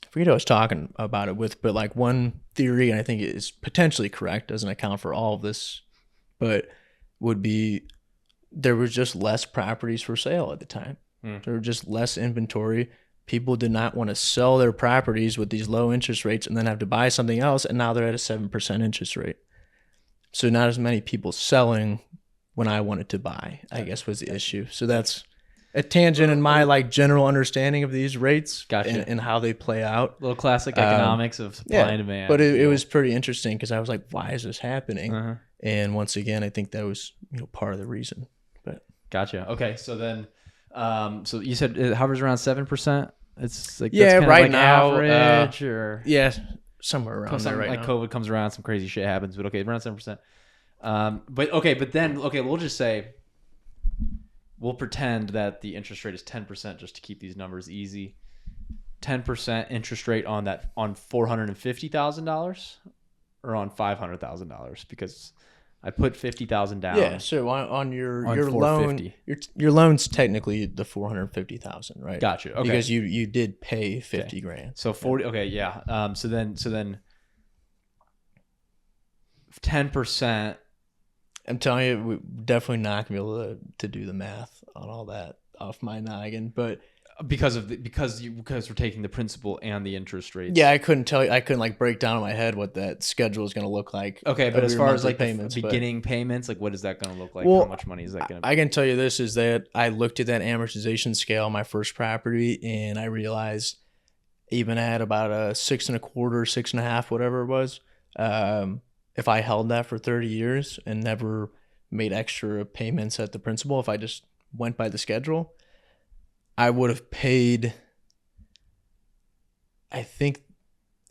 I forget who I was talking about it with, but like one theory, and I think it is potentially correct, doesn't account for all of this, but would be there was just less properties for sale at the time. There were just less inventory. People did not want to sell their properties with these low interest rates and then have to buy something else, and now they're at a 7% interest rate. So not as many people selling when I wanted to buy, I guess, was the issue. So that's a tangent in my like general understanding of these rates. Gotcha. and how they play out. Little classic economics of supply and demand. But it was pretty interesting because I was like, why is this happening? Uh-huh. And once again, I think that was part of the reason. But Gotcha. Okay, so then, so you said it hovers around 7%. It's like yeah, that's kind right of like now, average, or somewhere around there right like now. COVID comes around, some crazy shit happens, but okay, around 7%. But then we'll just say we'll pretend that the interest rate is 10% just to keep these numbers easy. 10% interest rate on $450,000 or on $500,000, because I put $50,000 down. Yeah, so on your loan, 450. your loan's technically the $450,000, right? Gotcha. Okay. Because you did pay $50,000. So 40. Okay, yeah. So then 10%. I'm telling you, we're definitely not gonna be able to do the math on all that off my noggin. But because we're taking the principal and the interest rates. Yeah, I couldn't tell you. I couldn't like break down in my head what that schedule is going to look like. Okay, but over as your far as monthly like payments, the beginning payments, like what is that going to look like? Well, How much money is that going to be? I can tell you this is that I looked at that amortization scale on my first property, and I realized even at about a 6.25, 6.5, whatever it was, if I held that for 30 years and never made extra payments at the principal, if I just went by the schedule, I would have paid. I think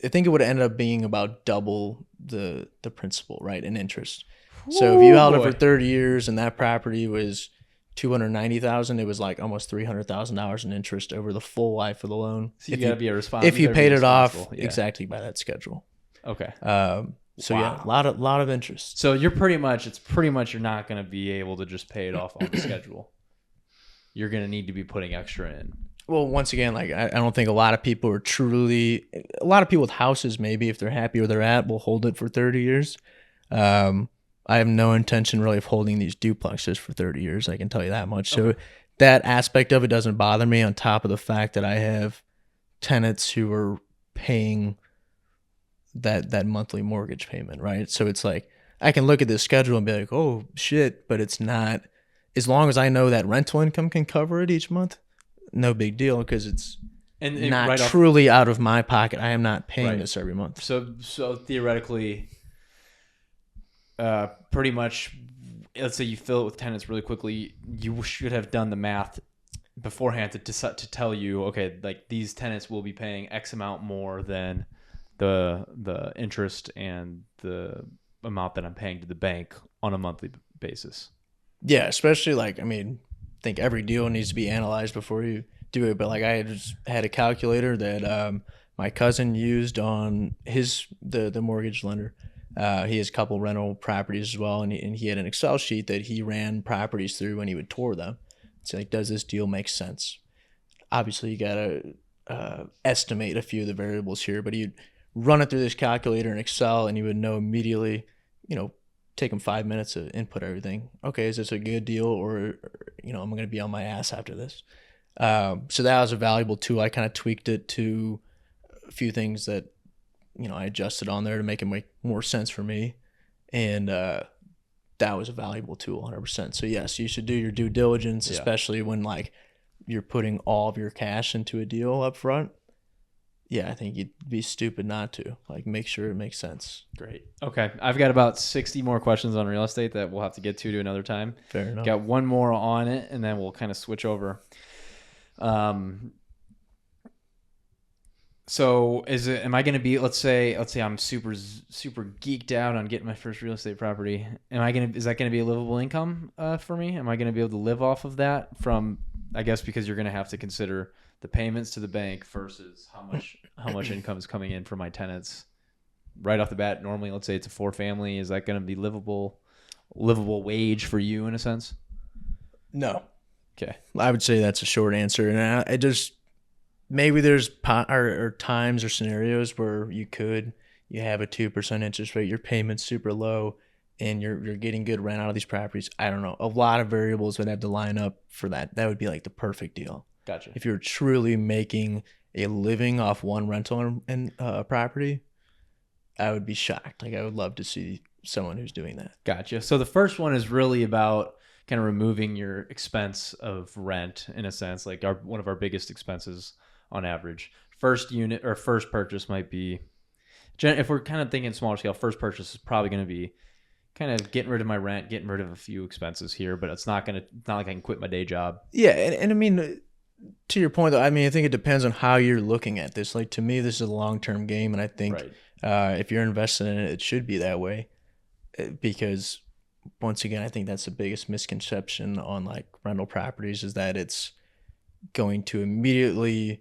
it would have ended up being about double the principal, right, in interest. So if you held it for 30 years and that property was 290,000, it was like almost $300,000 in interest over the full life of the loan. So you got to be a responsible. If you paid it off exactly by that schedule. Okay. So yeah, a lot of interest. So you're pretty much you're not going to be able to just pay it off on the schedule. You're going to need to be putting extra in. Well, once again, like I don't think a lot of people with houses, maybe if they're happy where they're at, will hold it for 30 years. I have no intention really of holding these duplexes for 30 years. I can tell you that much. So that aspect of it doesn't bother me, on top of the fact that I have tenants who are paying that monthly mortgage payment, right? So it's like I can look at this schedule and be like, oh shit, but it's not, as long as I know that rental income can cover it each month, no big deal, because it's not truly out of my pocket. I am not paying this every month. So theoretically, pretty much, let's say you fill it with tenants really quickly, you should have done the math beforehand to tell you, okay, like these tenants will be paying X amount more than the interest and the amount that I'm paying to the bank on a monthly basis. Yeah, especially like, I mean, I think every deal needs to be analyzed before you do it. But like I just had a calculator that my cousin used on the mortgage lender. He has a couple rental properties as well, and he had an Excel sheet that he ran properties through when he would tour them. It's like, does this deal make sense? Obviously, you gotta estimate a few of the variables here, but he'd run it through this calculator in Excel, and you would know immediately, take him 5 minutes to input everything. Okay, is this a good deal, or I'm going to be on my ass after this? So that was a valuable tool. I kind of tweaked it to a few things that, I adjusted on there to make it make more sense for me. And that was a valuable tool, 100%. So yes, you should do your due diligence, especially when like you're putting all of your cash into a deal up front. Yeah, I think you'd be stupid not to. Like, make sure it makes sense. Great. Okay. I've got about 60 more questions on real estate that we'll have to get to another time. Fair enough. Got one more on it, and then we'll kind of switch over. So am I going to be, let's say I'm super geeked out on getting my first real estate property. Is that going to be a livable income for me? Am I going to be able to live off of that from, I guess, because you're going to have to consider the payments to the bank versus how much income is coming in from my tenants right off the bat. Normally, let's say it's a 4-family. Is that going to be livable wage for you in a sense? No. Okay. I would say that's a short answer. And I just, maybe there's or times or scenarios where you have a 2% interest rate, your payment's super low, and you're getting good rent out of these properties. I don't know. A lot of variables would have to line up for that. That would be like the perfect deal. Gotcha. If you're truly making a living off one rental and property, I would be shocked. Like, I would love to see someone who's doing that. Gotcha. So the first one is really about kind of removing your expense of rent, in a sense, like one of our biggest expenses on average. First unit or first purchase might be, if we're kind of thinking smaller scale, first purchase is probably going to be kind of getting rid of my rent, getting rid of a few expenses here, but it's not like I can quit my day job. Yeah. And I mean, to your point, though, I mean, I think it depends on how you're looking at this. Like, to me, this is a long-term game, and I think if you're investing in it, it should be that way. Because, once again, I think that's the biggest misconception on like rental properties, is that it's going to immediately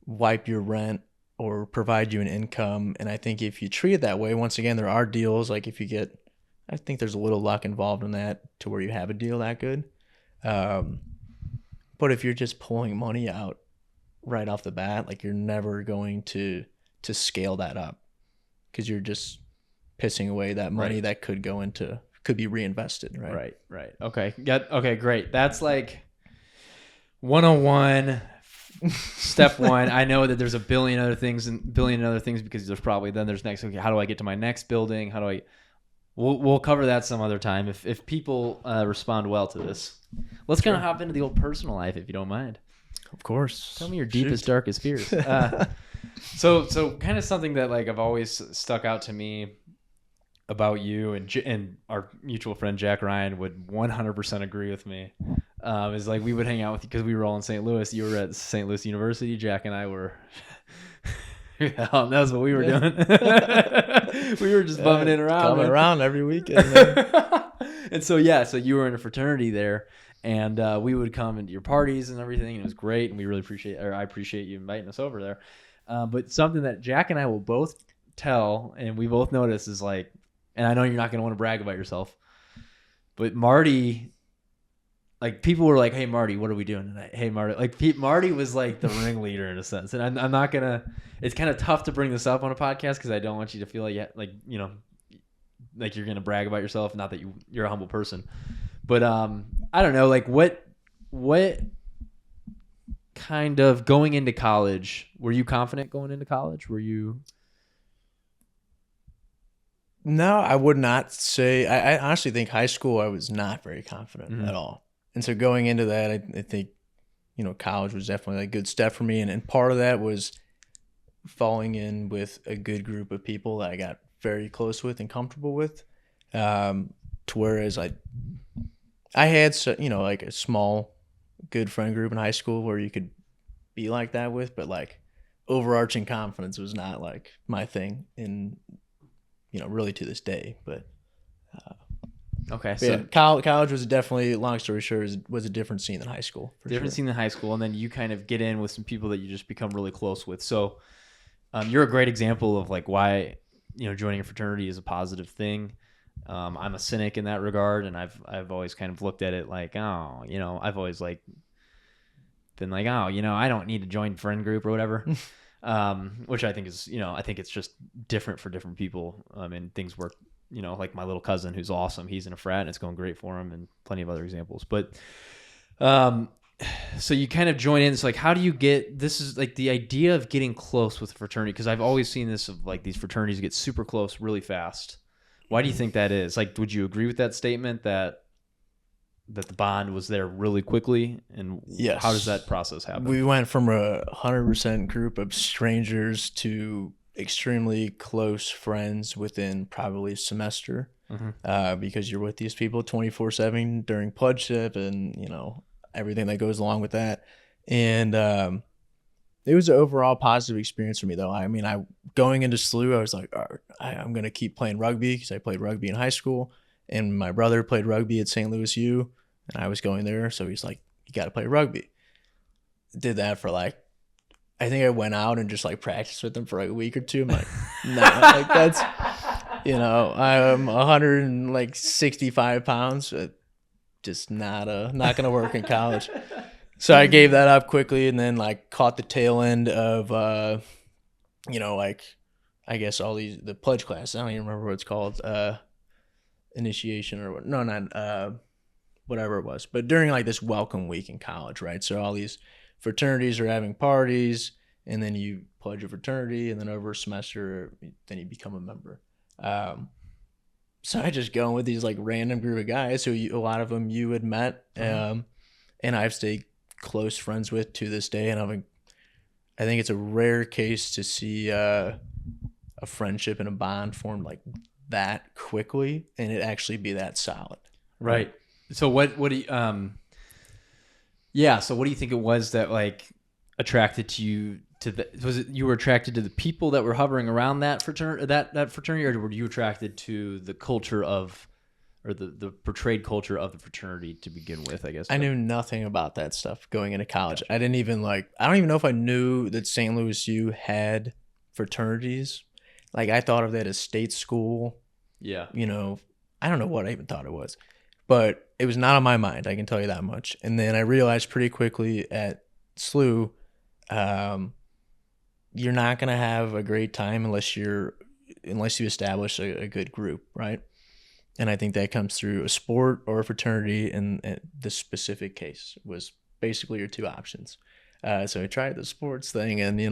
wipe your rent or provide you an income. And I think if you treat it that way, once again, there are deals. Like, if you get, I think there's a little luck involved in that to where you have a deal that good. But if you're just pulling money out right off the bat, like, you're never going to scale that up, because you're just pissing away that money that could be reinvested. Right. Okay. Okay, great. That's like 101 Step one, I know that there's a billion other things because there's next. Okay, how do I get to my next building? How do I? We'll cover that some other time if people respond well to this. Let's kind of hop into the old personal life if you don't mind. Of course. Tell me your deepest, darkest fears. So kind of something that like I've always stuck out to me about you and our mutual friend Jack Ryan would 100% agree with me. Is like we would hang out with you because we were all in St. Louis. You were at St. Louis University. Jack and I were. Hell, that's what we were doing. We were just bumming it around, coming around every weekend. And so you were in a fraternity there, and we would come into your parties and everything, and it was great. And we really I appreciate you inviting us over there. But something that Jack and I will both tell, and we both notice is like, and I know you're not going to want to brag about yourself, but Marty. Like people were like, "Hey Marty, what are we doing tonight?" Hey Marty, like Marty was like the ringleader in a sense, and I'm not gonna. It's kind of tough to bring this up on a podcast because I don't want you to feel like you're gonna brag about yourself. Not that you're a humble person, but I don't know, like what kind of going into college? Were you confident going into college? Were you? No, I would not say. I honestly think high school I was not very confident at all. And so going into that, I think, college was definitely a good step for me. And part of that was falling in with a good group of people that I got very close with and comfortable with. To whereas I had, like a small, good friend group in high school where you could be like that with, but like overarching confidence was not like my thing in, really to this day. But okay, so yeah, college was definitely, long story short, was a different scene than high school. Different scene than high school, and then you kind of get in with some people that you just become really close with. So you're a great example of like why joining a fraternity is a positive thing. I'm a cynic in that regard, and I've always kind of looked at it like, I've always like been like, I don't need to join friend group or whatever. Which I think is, I think it's just different for different people, and things work. Like my little cousin who's awesome. He's in a frat and it's going great for him, and plenty of other examples. But so you kind of join in. It's like, how do you this is like the idea of getting close with a fraternity, because I've always seen this of like these fraternities get super close really fast. Why do you think that is? Like, would you agree with that statement that the bond was there really quickly? And yes. How does that process happen? We went from 100% group of strangers to extremely close friends within probably a semester, because you're with these people 24/7 during pledgeship and everything that goes along with that. And it was an overall positive experience for me, though. I mean, going into SLU, I was like, all right, I'm gonna keep playing rugby because I played rugby in high school, and my brother played rugby at St. Louis U, and I was going there, so he's like, you got to play rugby. Did that for like, I think I went out and just like practiced with them for like a week or two. I'm like, no, like that's, I'm 165 pounds, just not gonna work in college. So I gave that up quickly, and then like caught the tail end of, like I guess all the pledge classes. I don't even remember what it's called, initiation or what? No, not whatever it was. But during like this welcome week in college, right? So all these fraternities are having parties, and then you pledge a fraternity, and then over a semester, then you become a member. So I just go with these like random group of guys who a lot of them you had met, and I've stayed close friends with to this day. And I think it's a rare case to see a friendship and a bond formed like that quickly, and it actually be that solid. Right. So what do you so what do you think it was that like attracted to you was it you were attracted to the people that were hovering around that fraternity, or were you attracted to the culture of, or the portrayed culture of the fraternity to begin with, I guess? I knew nothing about that stuff going into college. Gotcha. I don't even know if I knew that St. Louis U had fraternities. Like I thought of that as state school. Yeah. I don't know what I even thought it was. But it was not on my mind, I can tell you that much. And then I realized pretty quickly at SLU, you're not going to have a great time unless you establish a good group, right? And I think that comes through a sport or a fraternity, and this specific case was basically your two options. So I tried the sports thing, and I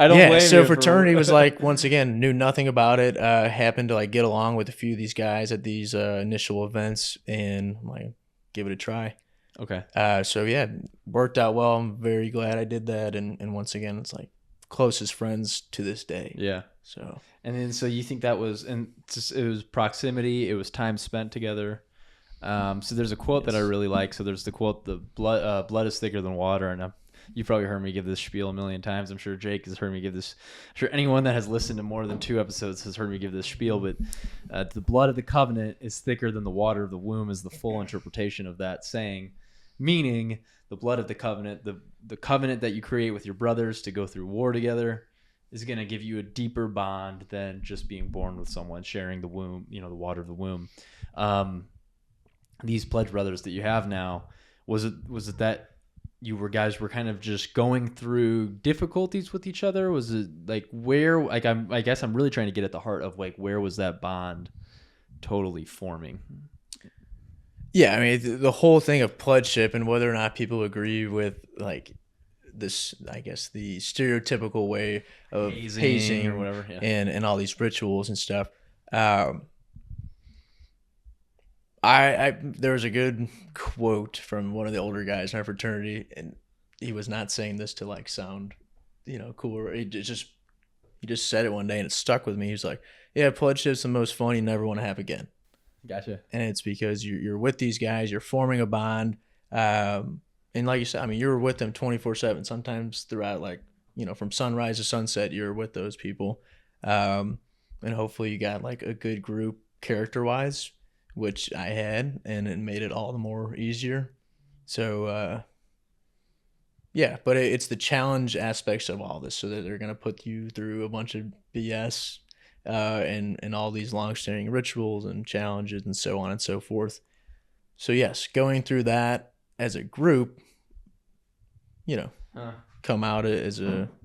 don't yeah. blame So you fraternity was like, for. once again, knew nothing about it. Happened to like get along with a few of these guys at these initial events, and I'm like, give it a try. Okay. So yeah, worked out well. I'm very glad I did that, and once again, it's like closest friends to this day. Yeah. So And then so you think that was, and it was proximity, it was time spent together. So there's a quote that I yes. really like. So there's the quote, "The blood is thicker than water," and you've probably heard me give this spiel a million times. I'm sure Jake has heard me give this. I'm sure anyone that has listened to more than 2 episodes has heard me give this spiel. But the blood of the covenant is thicker than the water of the womb is the full interpretation of that saying, meaning the blood of the covenant, the covenant that you create with your brothers to go through war together, is going to give you a deeper bond than just being born with someone, sharing the womb, the water of the womb. These pledge brothers that you have now, was it that you guys were kind of just going through difficulties with each other? Was it like where, like, I guess I'm really trying to get at the heart of like, where was that bond totally forming? Yeah, I mean the whole thing of pledgeship and whether or not people agree with like this, I guess the stereotypical way of hazing or whatever, yeah. and all these rituals and stuff. I there was a good quote from one of the older guys in our fraternity, and he was not saying this to like sound, cool. He just said it one day and it stuck with me. He was like, "Yeah, pledgeship's the most fun you never want to have again." Gotcha. And it's because you're with these guys, you're forming a bond, and like you said, I mean, you're with them 24/7. Sometimes throughout, like from sunrise to sunset, you're with those people, and hopefully you got like a good group character wise, which I had, and it made it all the more easier. So yeah, but it's the challenge aspects of all this, so that they're gonna put you through a bunch of BS, and all these long-standing rituals and challenges and so on and so forth. So yes, going through that as a group, come out as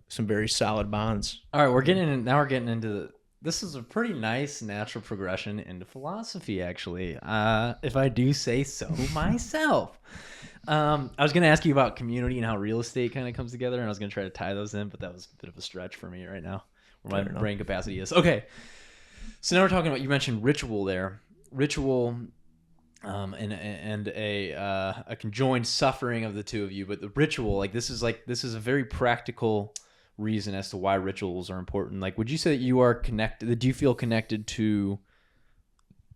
some very solid bonds. All right, we're getting into this is a pretty nice natural progression into philosophy, actually, if I do say so myself. I was going to ask you about community and how real estate kind of comes together, and I was going to try to tie those in, but that was a bit of a stretch for me right now, where my brain capacity is. Okay, so now we're talking about, you mentioned ritual there. Ritual, and a conjoined suffering of the two of you, but the ritual, this is a very practical reason as to why rituals are important. Like, would you say that you are connected? Do you feel connected to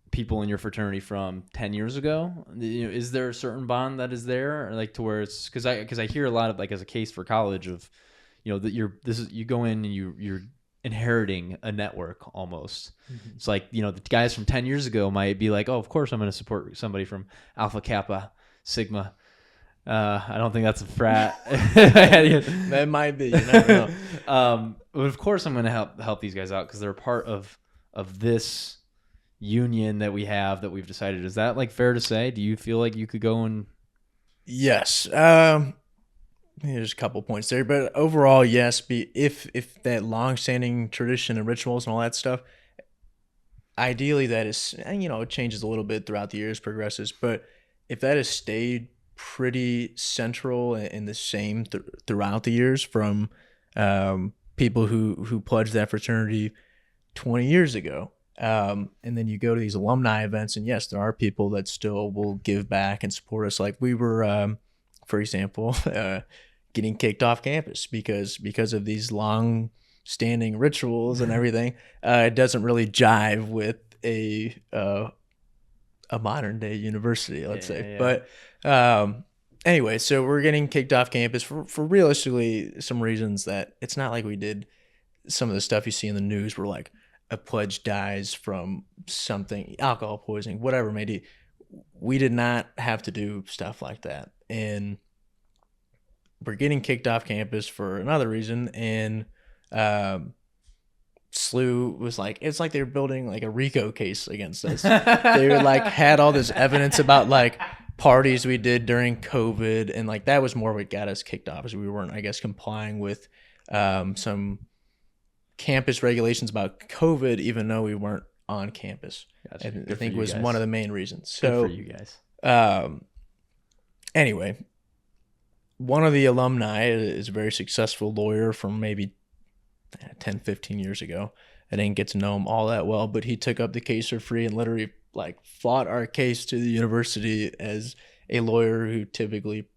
people in your fraternity from 10 years ago? Is there a certain bond that is there, or like to where it's because I hear a lot of, like, as a case for college of, that you go in and you're inheriting a network almost. Mm-hmm. It's like, the guys from 10 years ago might be like, oh, of course I'm going to support somebody from Alpha Kappa Sigma. I don't think that's a frat. That might be. You never know. But of course I'm going to help these guys out because they're a part of this union that we have, that we've decided. Is that like fair to say? Do you feel like you could go and? Yes. There's a couple points there, but overall, yes. If that long-standing tradition and rituals and all that stuff, ideally that is, it changes a little bit throughout the years, progresses, but if that has stayed pretty central and the same throughout the years, from people who pledged that fraternity 20 years ago, and then you go to these alumni events, and yes, there are people that still will give back and support us. Like we were, for example, getting kicked off campus because of these long standing rituals and everything. It doesn't really jive with a modern day university, let's say. Yeah. But anyway, so we're getting kicked off campus for realistically some reasons that it's not like we did some of the stuff you see in the news where like a pledge dies from something, alcohol poisoning, whatever it may be. We did not have to do stuff like that. And we're getting kicked off campus for another reason. And SLU was like, it's like they were building like a RICO case against us. They were like had all this evidence about like parties we did during COVID, and like that was more what got us kicked off, is we weren't, I guess, complying with some campus regulations about COVID, even though we weren't on campus. Gotcha. I think was one of the main reasons. So good for you guys. Anyway, one of the alumni is a very successful lawyer from maybe 10, 15 years ago. I didn't get to know him all that well, but he took up the case for free and literally like fought our case to the university as a lawyer who typically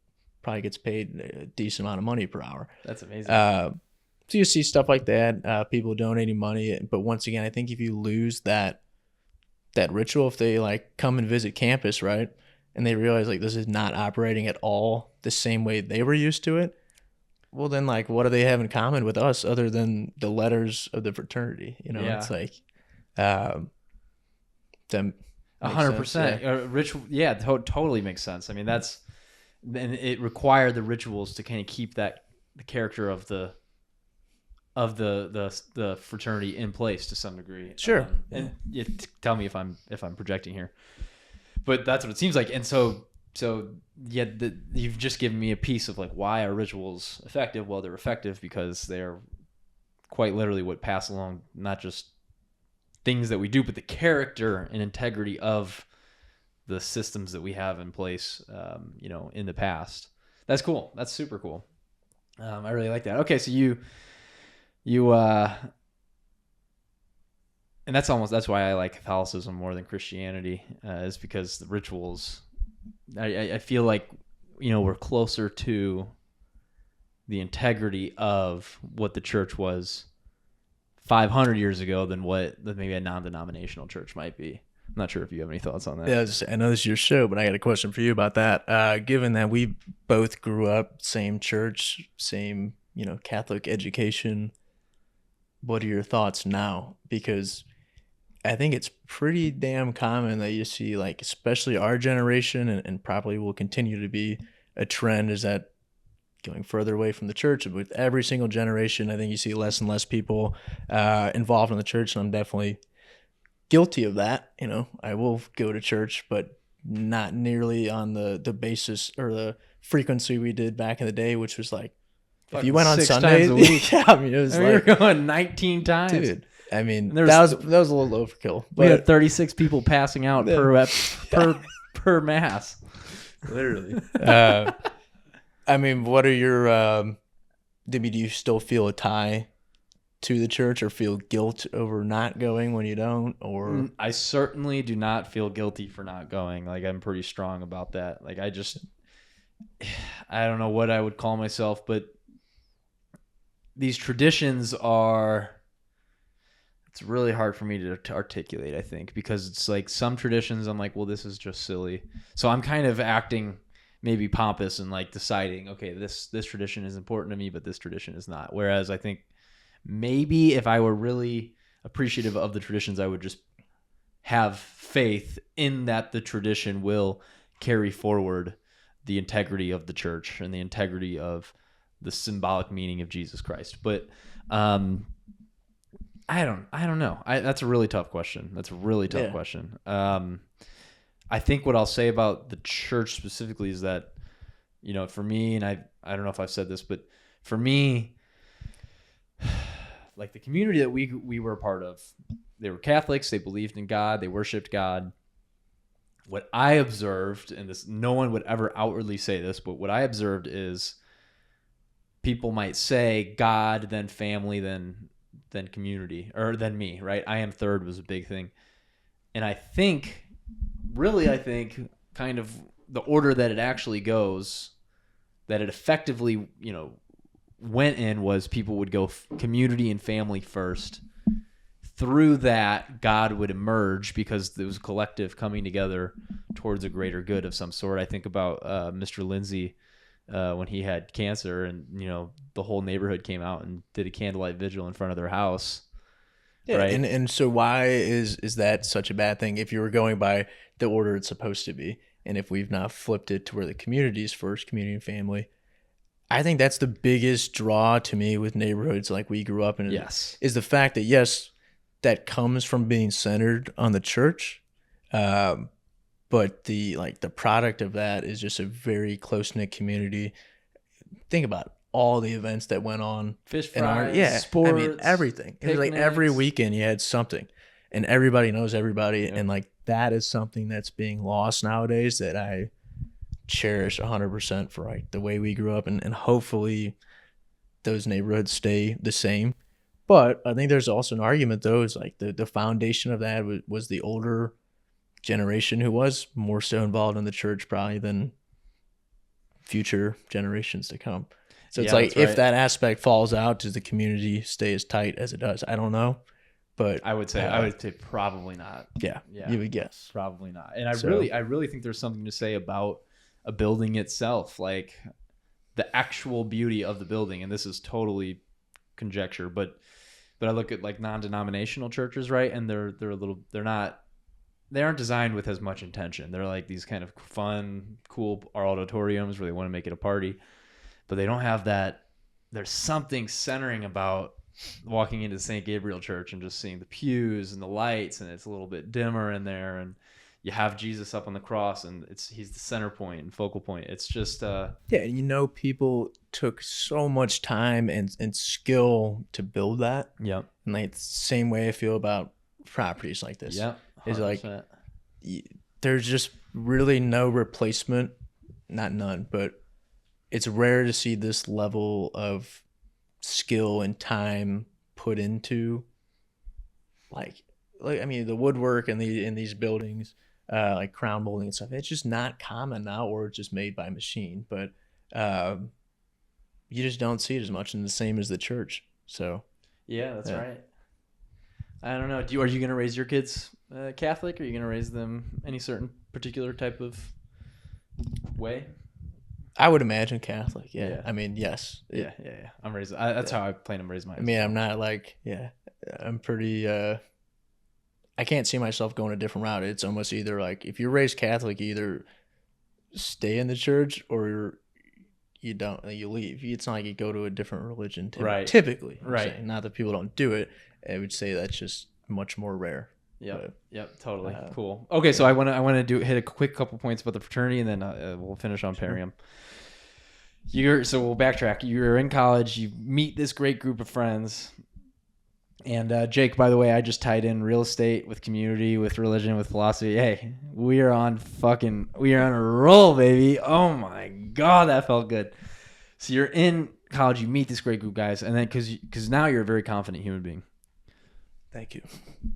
probably gets paid a decent amount of money per hour. That's amazing. So you see stuff like that, people donating money. But once again, I think if you lose that ritual, if they like come and visit campus, right, and they realize like this is not operating at all the same way they were used to it, well then like what do they have in common with us other than the letters of the fraternity? You know, Yeah. it's like them 100%. Ritual, yeah, totally makes sense. I mean, and it required the rituals to kind of keep the character of the fraternity in place to some degree. Sure. And tell me if I'm projecting here, but that's what it seems like. And so yeah, you've just given me a piece of like why are rituals effective? Well, they're effective because they're quite literally what pass along not just things that we do, but the character and integrity of the systems that we have in place, in the past. That's cool. That's super cool. I really like that. Okay, so you and that's why I like Catholicism more than Christianity, is because the rituals, I feel like, we're closer to the integrity of what the church was 500 years ago than what maybe a non-denominational church might be. I'm not sure if you have any thoughts on that. Yeah, I know this is your show, but I got a question for you about that. Given that we both grew up same church, same Catholic education, what are your thoughts now? Because I think it's pretty damn common that you see, like, especially our generation, and probably will continue to be a trend, is that going further away from the church. With every single generation, I think you see less and less people involved in the church, and I'm definitely guilty of that. I will go to church, but not nearly on the basis or the frequency we did back in the day, which was like, if you went on 6 Sunday, times a week. yeah, I mean, it was You're going 19 times. dude. I mean, And that was a little overkill. We had But 36 people passing out per mass. literally, I mean, what are your? Do you still feel a tie to the church, or feel guilt over not going when you don't? Or I certainly do not feel guilty for not going. Like, I'm pretty strong about that. Like, I don't know what I would call myself, but these traditions it's really hard for me to articulate, I think, because it's like some traditions I'm like, well, this is just silly. So I'm kind of acting maybe pompous and like deciding, okay, this tradition is important to me, but this tradition is not. Whereas I think maybe if I were really appreciative of the traditions, I would just have faith in that the tradition will carry forward the integrity of the church and the integrity of the symbolic meaning of Jesus Christ. But I don't know. That's a really tough question. Question. I think what I'll say about the church specifically is that, for me, and I don't know if I've said this, but for me, like the community that we were a part of, they were Catholics. They believed in God. They worshiped God. What I observed, and this, no one would ever outwardly say this, but what I observed is people might say God, then family, then community, or then me, right? I am third was a big thing. And I think kind of the order that it actually goes, that it effectively, went in, was people would go community and family first. Through that, God would emerge because there was a collective coming together towards a greater good of some sort. I think about Mr. Lindsay when he had cancer, and the whole neighborhood came out and did a candlelight vigil in front of their house. yeah, right? and so why is that such a bad thing if you were going by the order it's supposed to be, and if we've not flipped it to where the community is first, community and family? I think that's the biggest draw to me with neighborhoods like we grew up in. Yes. Is the fact that, yes, that comes from being centered on the church, but the product of that is just a very close-knit community. Think about all the events that went on. Fish fries, sports. I mean, sports, everything. It was like every picnics. weekend you had something, and everybody knows everybody. Yep. And like that is something that's being lost nowadays that I cherish 100% for like the way we grew up, and hopefully those neighborhoods stay the same. But I think there's also an argument though, is like the foundation of that was the older generation who was more so involved in the church probably than future generations to come. So it's Yeah, like that's if right. that aspect falls out, does the community stay as tight as it does? I don't know, but I would say probably not. yeah, Yeah, you would guess. probably not. And So I really think there's something to say about a building itself, like the actual beauty of the building. And this is totally conjecture, but I look at like non-denominational churches, right? And they aren't designed with as much intention. They're like these kind of fun, cool auditoriums where they want to make it a party, but they don't have that. There's something centering about walking into St. Gabriel Church and just seeing the pews and the lights, and it's a little bit dimmer in there, and you have Jesus up on the cross, and he's the center point and focal point. It's just yeah, and people took so much time and skill to build that. Yep. And like the same way I feel about properties like this. Yep. Is like there's just really no replacement, not none, but it's rare to see this level of skill and time put into like I mean the woodwork in these buildings, like crown molding and stuff. It's just not common now, or it's just made by machine. But you just don't see it as much, and the same as the church. So yeah, that's right. I don't know. Are you gonna raise your kids Catholic? Or are you gonna raise them any certain particular type of way? I would imagine Catholic. Yeah. Yeah. I mean, yes. Yeah. I'm raised. That's how I plan to raise mine. I mean, I'm not like, I'm pretty, I can't see myself going a different route. It's almost either like, if you're raised Catholic, you either stay in the church or you don't, you leave. It's not like you go to a different religion. Right. Typically. Right. Not that people don't do it. I would say that's just much more rare. Yep, totally. Cool. Okay, so I want to hit a quick couple points about the fraternity, and then we'll finish on Parium. So we'll backtrack. You're in college. You meet this great group of friends, and Jake, by the way, I just tied in real estate with community, with religion, with philosophy. Hey, we are on a roll, baby. Oh my god, that felt good. So you're in college. You meet this great group of guys, and then because now you're a very confident human being. Thank you.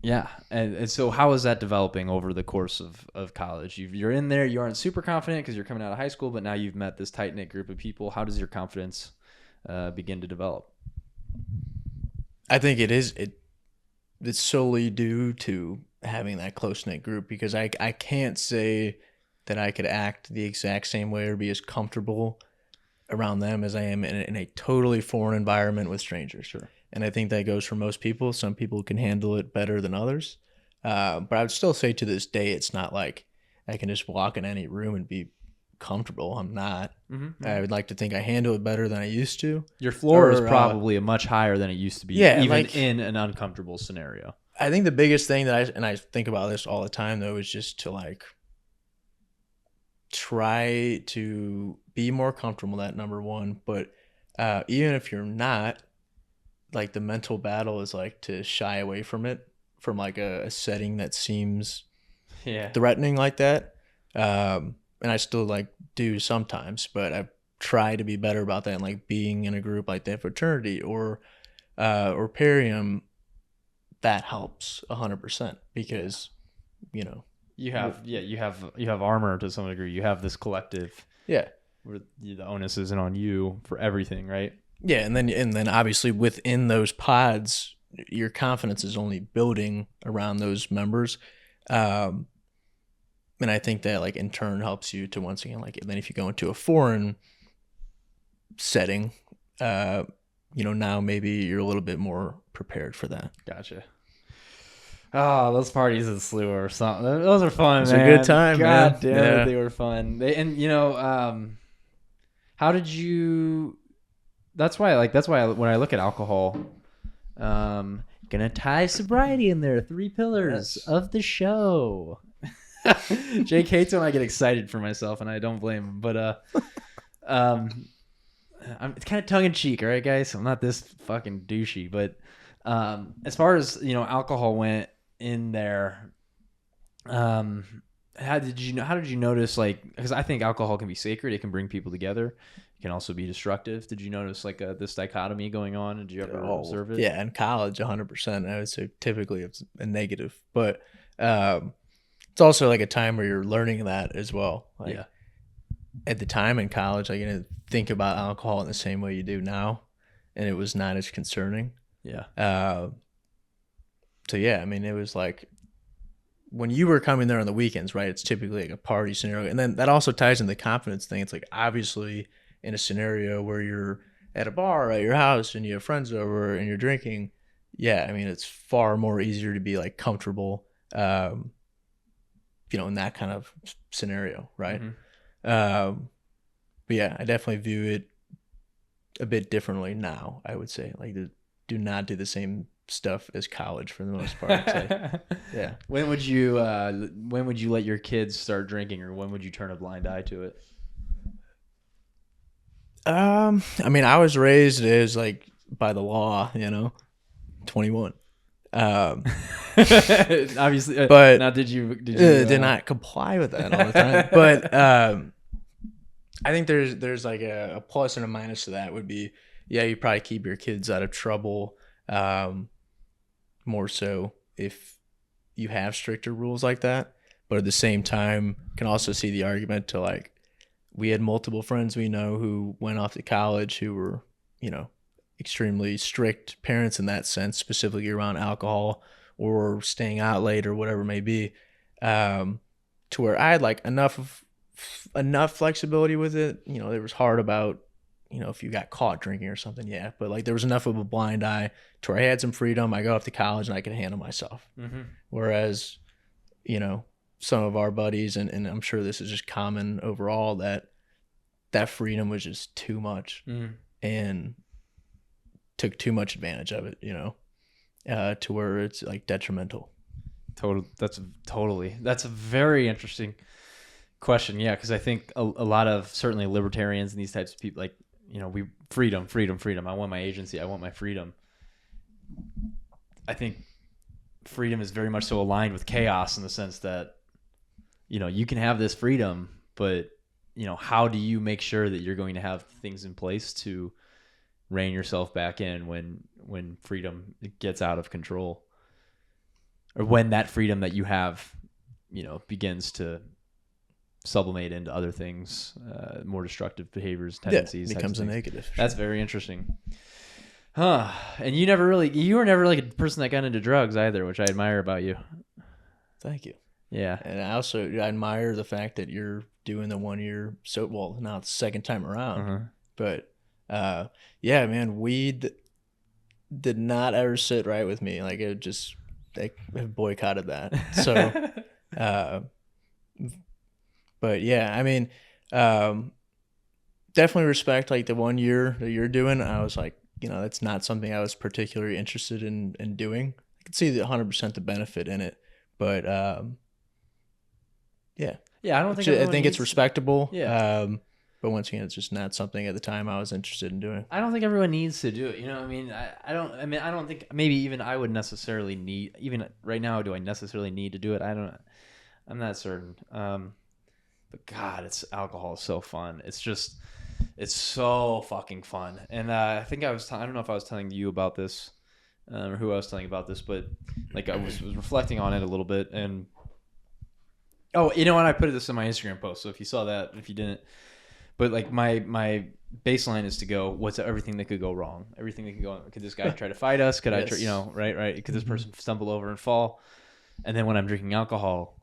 Yeah. And so how is that developing over the course of college? You're in there, you aren't super confident because you're coming out of high school, but now you've met this tight-knit group of people. How does your confidence begin to develop? I think it's solely due to having that close-knit group, because I can't say that I could act the exact same way or be as comfortable around them as I am in a totally foreign environment with strangers. Sure. And I think that goes for most people. Some people can handle it better than others. But I would still say to this day, it's not like I can just walk in any room and be comfortable. I'm not. Mm-hmm. I would like to think I handle it better than I used to. Your floor is probably a much higher than it used to be, even like, in an uncomfortable scenario. I think the biggest thing that I think about this all the time, though, is just to like try to be more comfortable, that number one. But even if you're not, like the mental battle is like to shy away from it, from like a setting that seems threatening like that. And I still like do sometimes, but I try to be better about that. And like being in a group like that, fraternity or Parium, that helps 100%, because you have armor to some degree. You have this collective where the onus isn't on you for everything, right? Yeah, and then obviously within those pods, your confidence is only building around those members, and I think that like in turn helps you to, once again, like, and then if you go into a foreign setting, now maybe you're a little bit more prepared for that. Gotcha. Oh, those parties at SLU or something. Those are fun. It's a good time, man. God damn it, they were fun. How did you? That's why when I look at alcohol, gonna tie sobriety in there. 3 pillars of the show. Jake hates when I get excited for myself, and I don't blame him. But it's kind of tongue in cheek, all right, guys. I'm not this fucking douchey, but as far as alcohol went in there, how did you notice, like, because I think alcohol can be sacred, it can bring people together, it can also be destructive. Did you notice like this dichotomy going on? Did you ever observe it? Yeah, in college, 100%. I would say typically it's a negative, but it's also like a time where you're learning that as well. Like Yeah. at the time in college, like, you didn't think about alcohol in the same way you do now, and it was not as concerning. Yeah. So yeah, I mean, it was like when you were coming there on the weekends, right? It's typically like a party scenario, and then that also ties into the confidence thing. It's like obviously in a scenario where you're at a bar at your house and you have friends over and you're drinking. Yeah, I mean, it's far more easier to be like comfortable, in that kind of scenario, right? But yeah, I definitely view it a bit differently now. I would say like do not do the same stuff as college for the most part. It's like, yeah. When would you let your kids start drinking, or when would you turn a blind eye to it? I mean, I was raised as like by the law, 21. Obviously, but now did you did not comply with that all the time. But I think there's like a plus and a minus to that. Would be, yeah, you probably keep your kids out of trouble, more so if you have stricter rules like that. But at the same time, can also see the argument to like, we had multiple friends we know who went off to college who were, extremely strict parents in that sense, specifically around alcohol or staying out late or whatever it may be, to where I had like enough flexibility with it. It was hard about, if you got caught drinking or something, yeah. But like there was enough of a blind eye to where I had some freedom. I got off to college and I could handle myself. Whereas, some of our buddies, and I'm sure this is just common overall, that freedom was just too much and took too much advantage of it, to where it's like detrimental. That's a very interesting question. Yeah, because I think a lot of certainly libertarians and these types of people, like, we freedom. I want my agency. I want my freedom. I think freedom is very much so aligned with chaos in the sense that, you can have this freedom, but how do you make sure that you're going to have things in place to rein yourself back in when freedom gets out of control, or when that freedom that you have, begins to sublimate into other things, more destructive behaviors, tendencies, becomes a negative. That's very interesting. Huh. And you were never like a person that got into drugs either, which I admire about you. Thank you. Yeah. And I admire the fact that you're doing the 1 year, now it's the second time around. But yeah, man, weed did not ever sit right with me. Like they boycotted that. So, but yeah, I mean, definitely respect like the 1 year that you're doing. I was like, that's not something I was particularly interested in doing. I could see 100% the benefit in it, but yeah. Yeah, I think it's respectable. Yeah. But once again, it's just not something at the time I was interested in doing. I don't think everyone needs to do it. I don't think maybe even I would necessarily need, even right now, do I necessarily need to do it? I'm not certain. But God, alcohol is so fun. It's so fucking fun. And I think I don't know if I was telling you about this, or who I was telling about this, but like I was reflecting on it a little bit. And oh, you know what? I put this in my Instagram post. So if you saw that, if you didn't, but like my baseline is to go, what's everything that could go wrong? Everything that could go. Could this guy try to fight us? Could Yes. I try, right? Could this person stumble over and fall? And then when I'm drinking alcohol,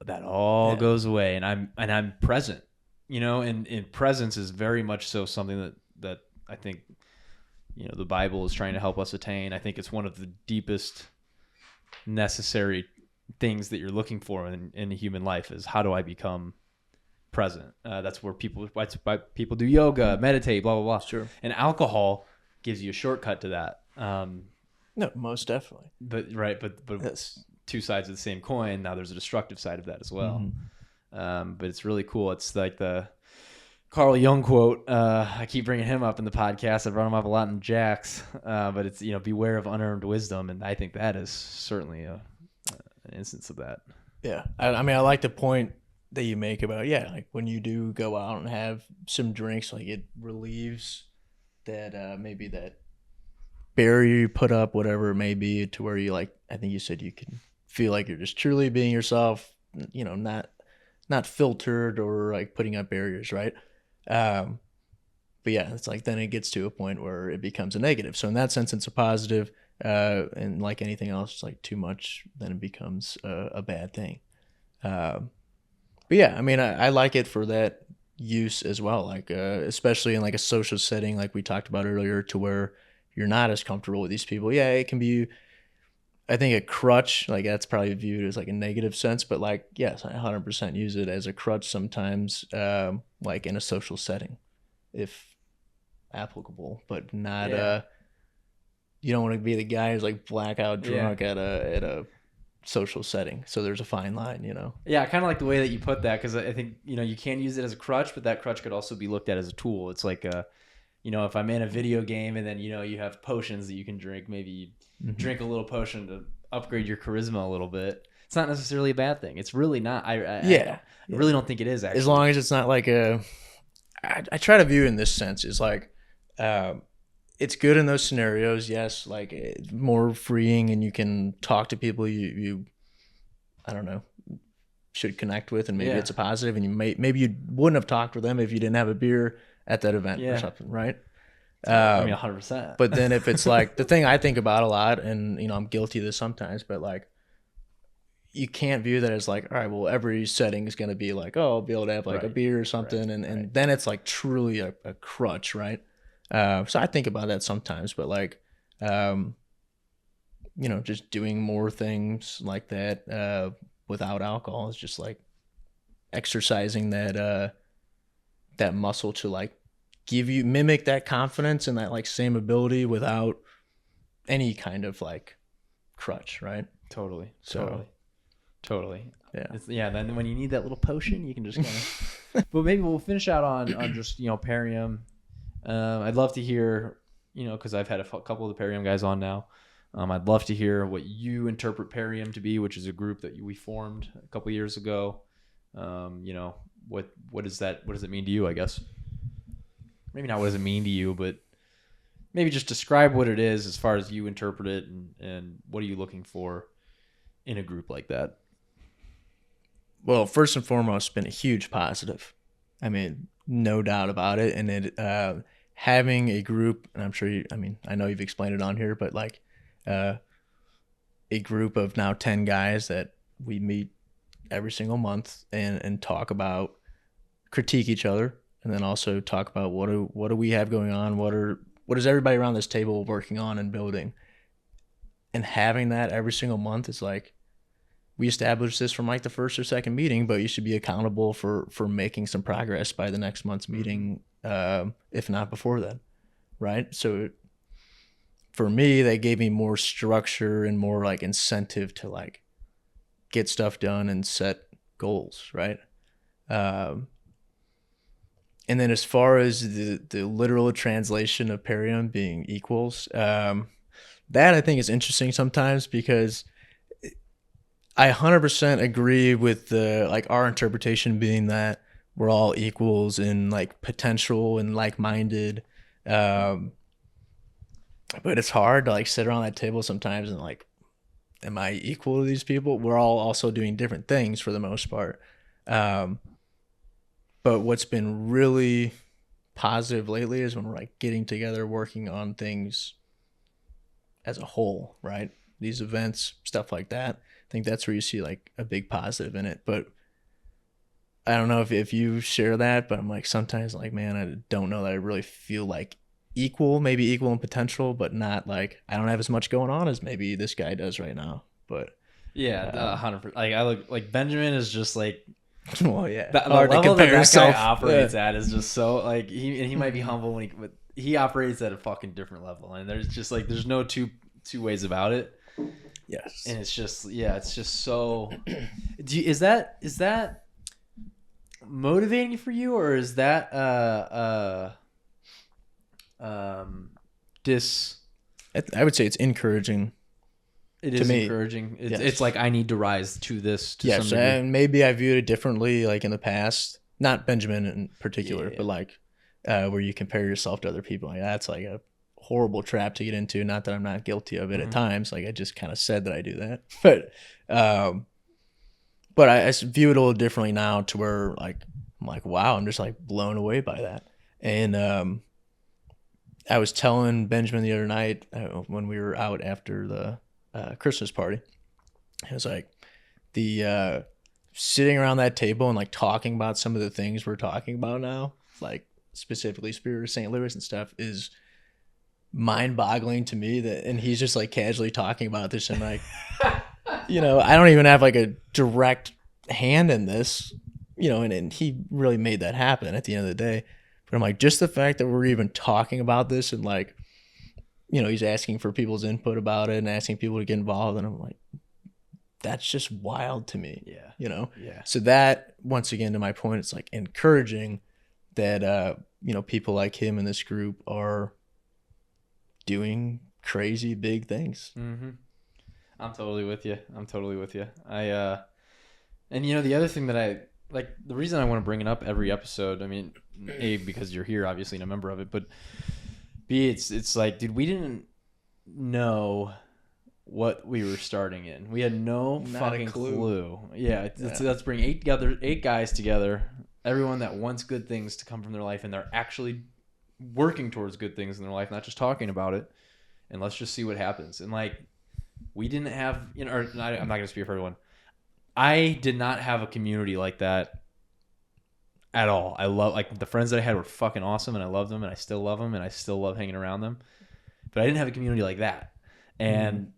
that all goes away, and I'm present, and presence is very much so something that I think, the Bible is trying to help us attain. I think it's one of the deepest necessary things that you're looking for in human life is, how do I become present? That's why people do yoga, meditate, blah, blah, blah. Sure. And alcohol gives you a shortcut to that. No, most definitely. But Yes. two sides of the same coin. Now there's a destructive side of that as well. But it's really cool. It's like the Carl Jung quote. I keep bringing him up in the podcast. I brought him up a lot in Jack's. But it's, beware of unearned wisdom. And I think that is certainly an instance of that. Yeah. I mean, I like the point that you make about, yeah, like when you do go out and have some drinks, like it relieves that maybe that barrier you put up, whatever it may be, to where you like, I think you said you can feel like you're just truly being yourself, not filtered or like putting up barriers, right? Um, but yeah, it's like then it gets to a point where it becomes a negative. So in that sense, it's a positive. And like anything else, it's like too much, then it becomes a bad thing. Um, but yeah, I mean, I like it for that use as well. Like especially in like a social setting, like we talked about earlier, to where you're not as comfortable with these people. Yeah, it can be. I think a crutch, like that's probably viewed as like a negative sense, but like yes, I 100% use it as a crutch sometimes, like in a social setting, if applicable, but not. Yeah. You don't want to be the guy who's like blackout Yeah. drunk at a social setting. So there's a fine line, you know. Yeah, I kind of like the way that you put that because I think you can use it as a crutch, but that crutch could also be looked at as a tool. It's like if I'm in a video game and then you have potions that you can drink, maybe you drink a little potion to upgrade your charisma a little bit. It's not necessarily a bad thing. It's really not. I really don't think it is actually. As long as it's not like I try to view it in this sense is like, it's good in those scenarios. Yes, like more freeing, and you can talk to people you I don't know, should connect with, and maybe it's a positive, and maybe you wouldn't have talked with them if you didn't have a beer at that event or something, right? I mean, 100%. But then if it's like the thing I think about a lot, and I'm guilty of this sometimes, but like you can't view that as like, all right, well, every setting is going to be like, oh, I'll be able to have like a beer or something, and then it's like truly a crutch, right? So I think about that sometimes, but like, just doing more things like that without alcohol is just like exercising that muscle to like mimic that confidence and that like same ability without any kind of like crutch, right? Totally. Yeah. Then when you need that little potion, you can just kind of. But maybe we'll finish out on just Parium. I'd love to hear, because I've had a couple of the Parium guys on now. I'd love to hear what you interpret Parium to be, which is a group that we formed a couple years ago. What does that? What does it mean to you? I guess maybe not what does it mean to you, but maybe just describe what it is as far as you interpret it, and what are you looking for in a group like that? Well, first and foremost, it's been a huge positive. I mean, no doubt about it. And it having a group, and I'm sure I know you've explained it on here, but like a group of now 10 guys that we meet every single month and talk about, critique each other, and then also talk about what do we have going on, what is everybody around this table working on and building. And having that every single month is like, we established this from like the first or second meeting, but you should be accountable for making some progress by the next month's meeting, if not before then, right? So for me, that gave me more structure and more like incentive to like get stuff done and set goals, right? And then as far as the literal translation of Parium being equals, that I think is interesting sometimes, because I 100% agree with our interpretation being that we're all equals in like potential and like-minded. But it's hard to like sit around that table sometimes and like, am I equal to these people? We're all also doing different things for the most part. But what's been really positive lately is when we're like getting together, working on things as a whole, right? These events, stuff like that. I think that's where you see like a big positive in it. But I don't know if you share that, but I'm like sometimes like, man, I don't know that I really feel like maybe equal in potential, but not like I don't have as much going on as maybe this guy does right now. But 100%. Like I look like Benjamin is just like, well, yeah, the level that guy operates at is just so like he might be humble but he operates at a fucking different level, and there's no two ways about it. Yes. And it's just so. Is that motivating for you, or is that I would say it's encouraging. It to is me. encouraging. Yes. It's like I need to rise to this to Yes, some degree. and maybe I viewed it differently, like in the past. Not Benjamin in particular, Yeah. but like where you compare yourself to other people. Like that's like a horrible trap to get into. Not that I'm not guilty of it at times. Like I just kind of said that I do that, but I view it a little differently now, to where like I'm like, wow, I'm just like blown away by that. And I was telling Benjamin the other night when we were out after the Christmas party, I was like, the sitting around that table and like talking about some of the things we're talking about now, like specifically Spirit of St. Louis and stuff, is mind-boggling to me. That, and he's just like casually talking about this, and like, I don't even have like a direct hand in this, and he really made that happen at the end of the day. But I'm like, just the fact that we're even talking about this, and like, he's asking for people's input about it and asking people to get involved, and I'm like, that's just wild to me. Yeah. Yeah. So that, once again, to my point, it's like encouraging that people like him in this group are doing crazy big things. Mm-hmm. I'm totally with you. I and the other thing that I like, the reason I want to bring it up every episode, I mean, A, because you're here obviously and a member of it, but B, it's like, dude, we didn't know what we were starting in. We had no fucking clue. Yeah, let's bring eight guys together, everyone that wants good things to come from their life, and they're actually working towards good things in their life, not just talking about it. And let's just see what happens. And like, we didn't have, I'm not going to speak for everyone. I did not have a community like that at all. I love, like, the friends that I had were fucking awesome, and I loved them, and I still love them, and I still love hanging around them. But I didn't have a community like that. And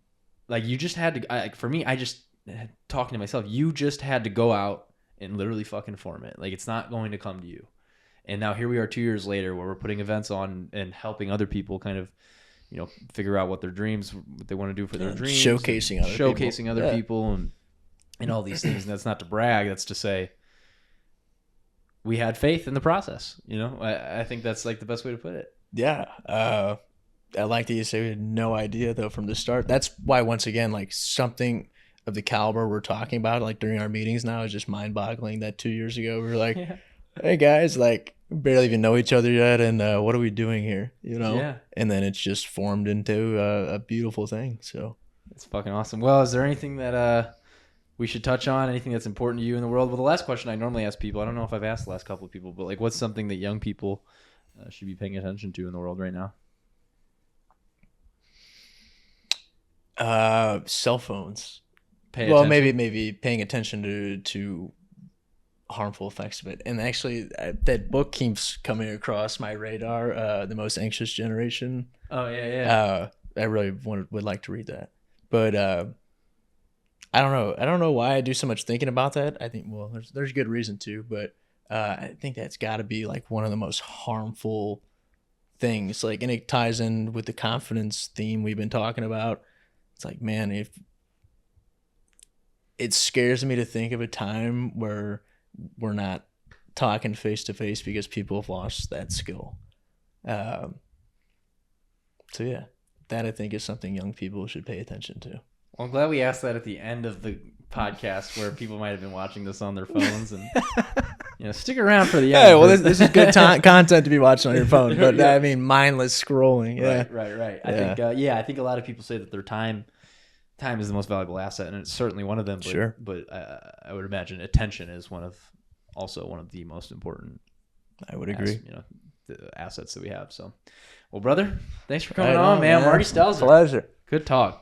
like, you just had to, for me, I just, talking to myself, you just had to go out and literally fucking form it. Like, it's not going to come to you. And now here we are 2 years later, where we're putting events on and helping other people kind of, figure out what their dreams, what they want to do for their dreams, showcasing other people, and all these things. And that's not to brag. That's to say we had faith in the process. I think that's like the best way to put it. Yeah. I like that you say we had no idea though from the start. That's why, once again, like, something of the caliber we're talking about, like during our meetings now, is just mind-boggling. That 2 years ago we were like, hey guys, like, barely even know each other yet, and what are we doing here? Yeah. And then it's just formed into a beautiful thing. So it's fucking awesome. Well, is there anything that we should touch on? Anything that's important to you in the world? Well, the last question I normally ask people, I don't know if I've asked the last couple of people, but like, what's something that young people should be paying attention to in the world right now? Cell phones. Well, maybe paying attention to harmful effects of it. And actually, that book keeps coming across my radar, The Most Anxious Generation. Oh yeah. I really would like to read that, but I don't know why I do so much thinking about that. I think, well, there's good reason to, but I think that's got to be like one of the most harmful things. Like, and it ties in with the confidence theme we've been talking about. It's like, man, if it scares me to think of a time where we're not talking face to face because people have lost that skill. So yeah, that I think is something young people should pay attention to. Well, I'm glad we asked that at the end of the podcast, where people might have been watching this on their phones, and stick around for the end. Yeah, well, this is good content to be watching on your phone, but yeah. I mean, mindless scrolling. Yeah, right. I think a lot of people say that their time is the most valuable asset, and it's certainly one of them. But, sure. But I would imagine attention is one of the most important. I would agree. The assets that we have. So, well, brother, thanks for coming on, man. Marty Stelzer. Pleasure. Good talk.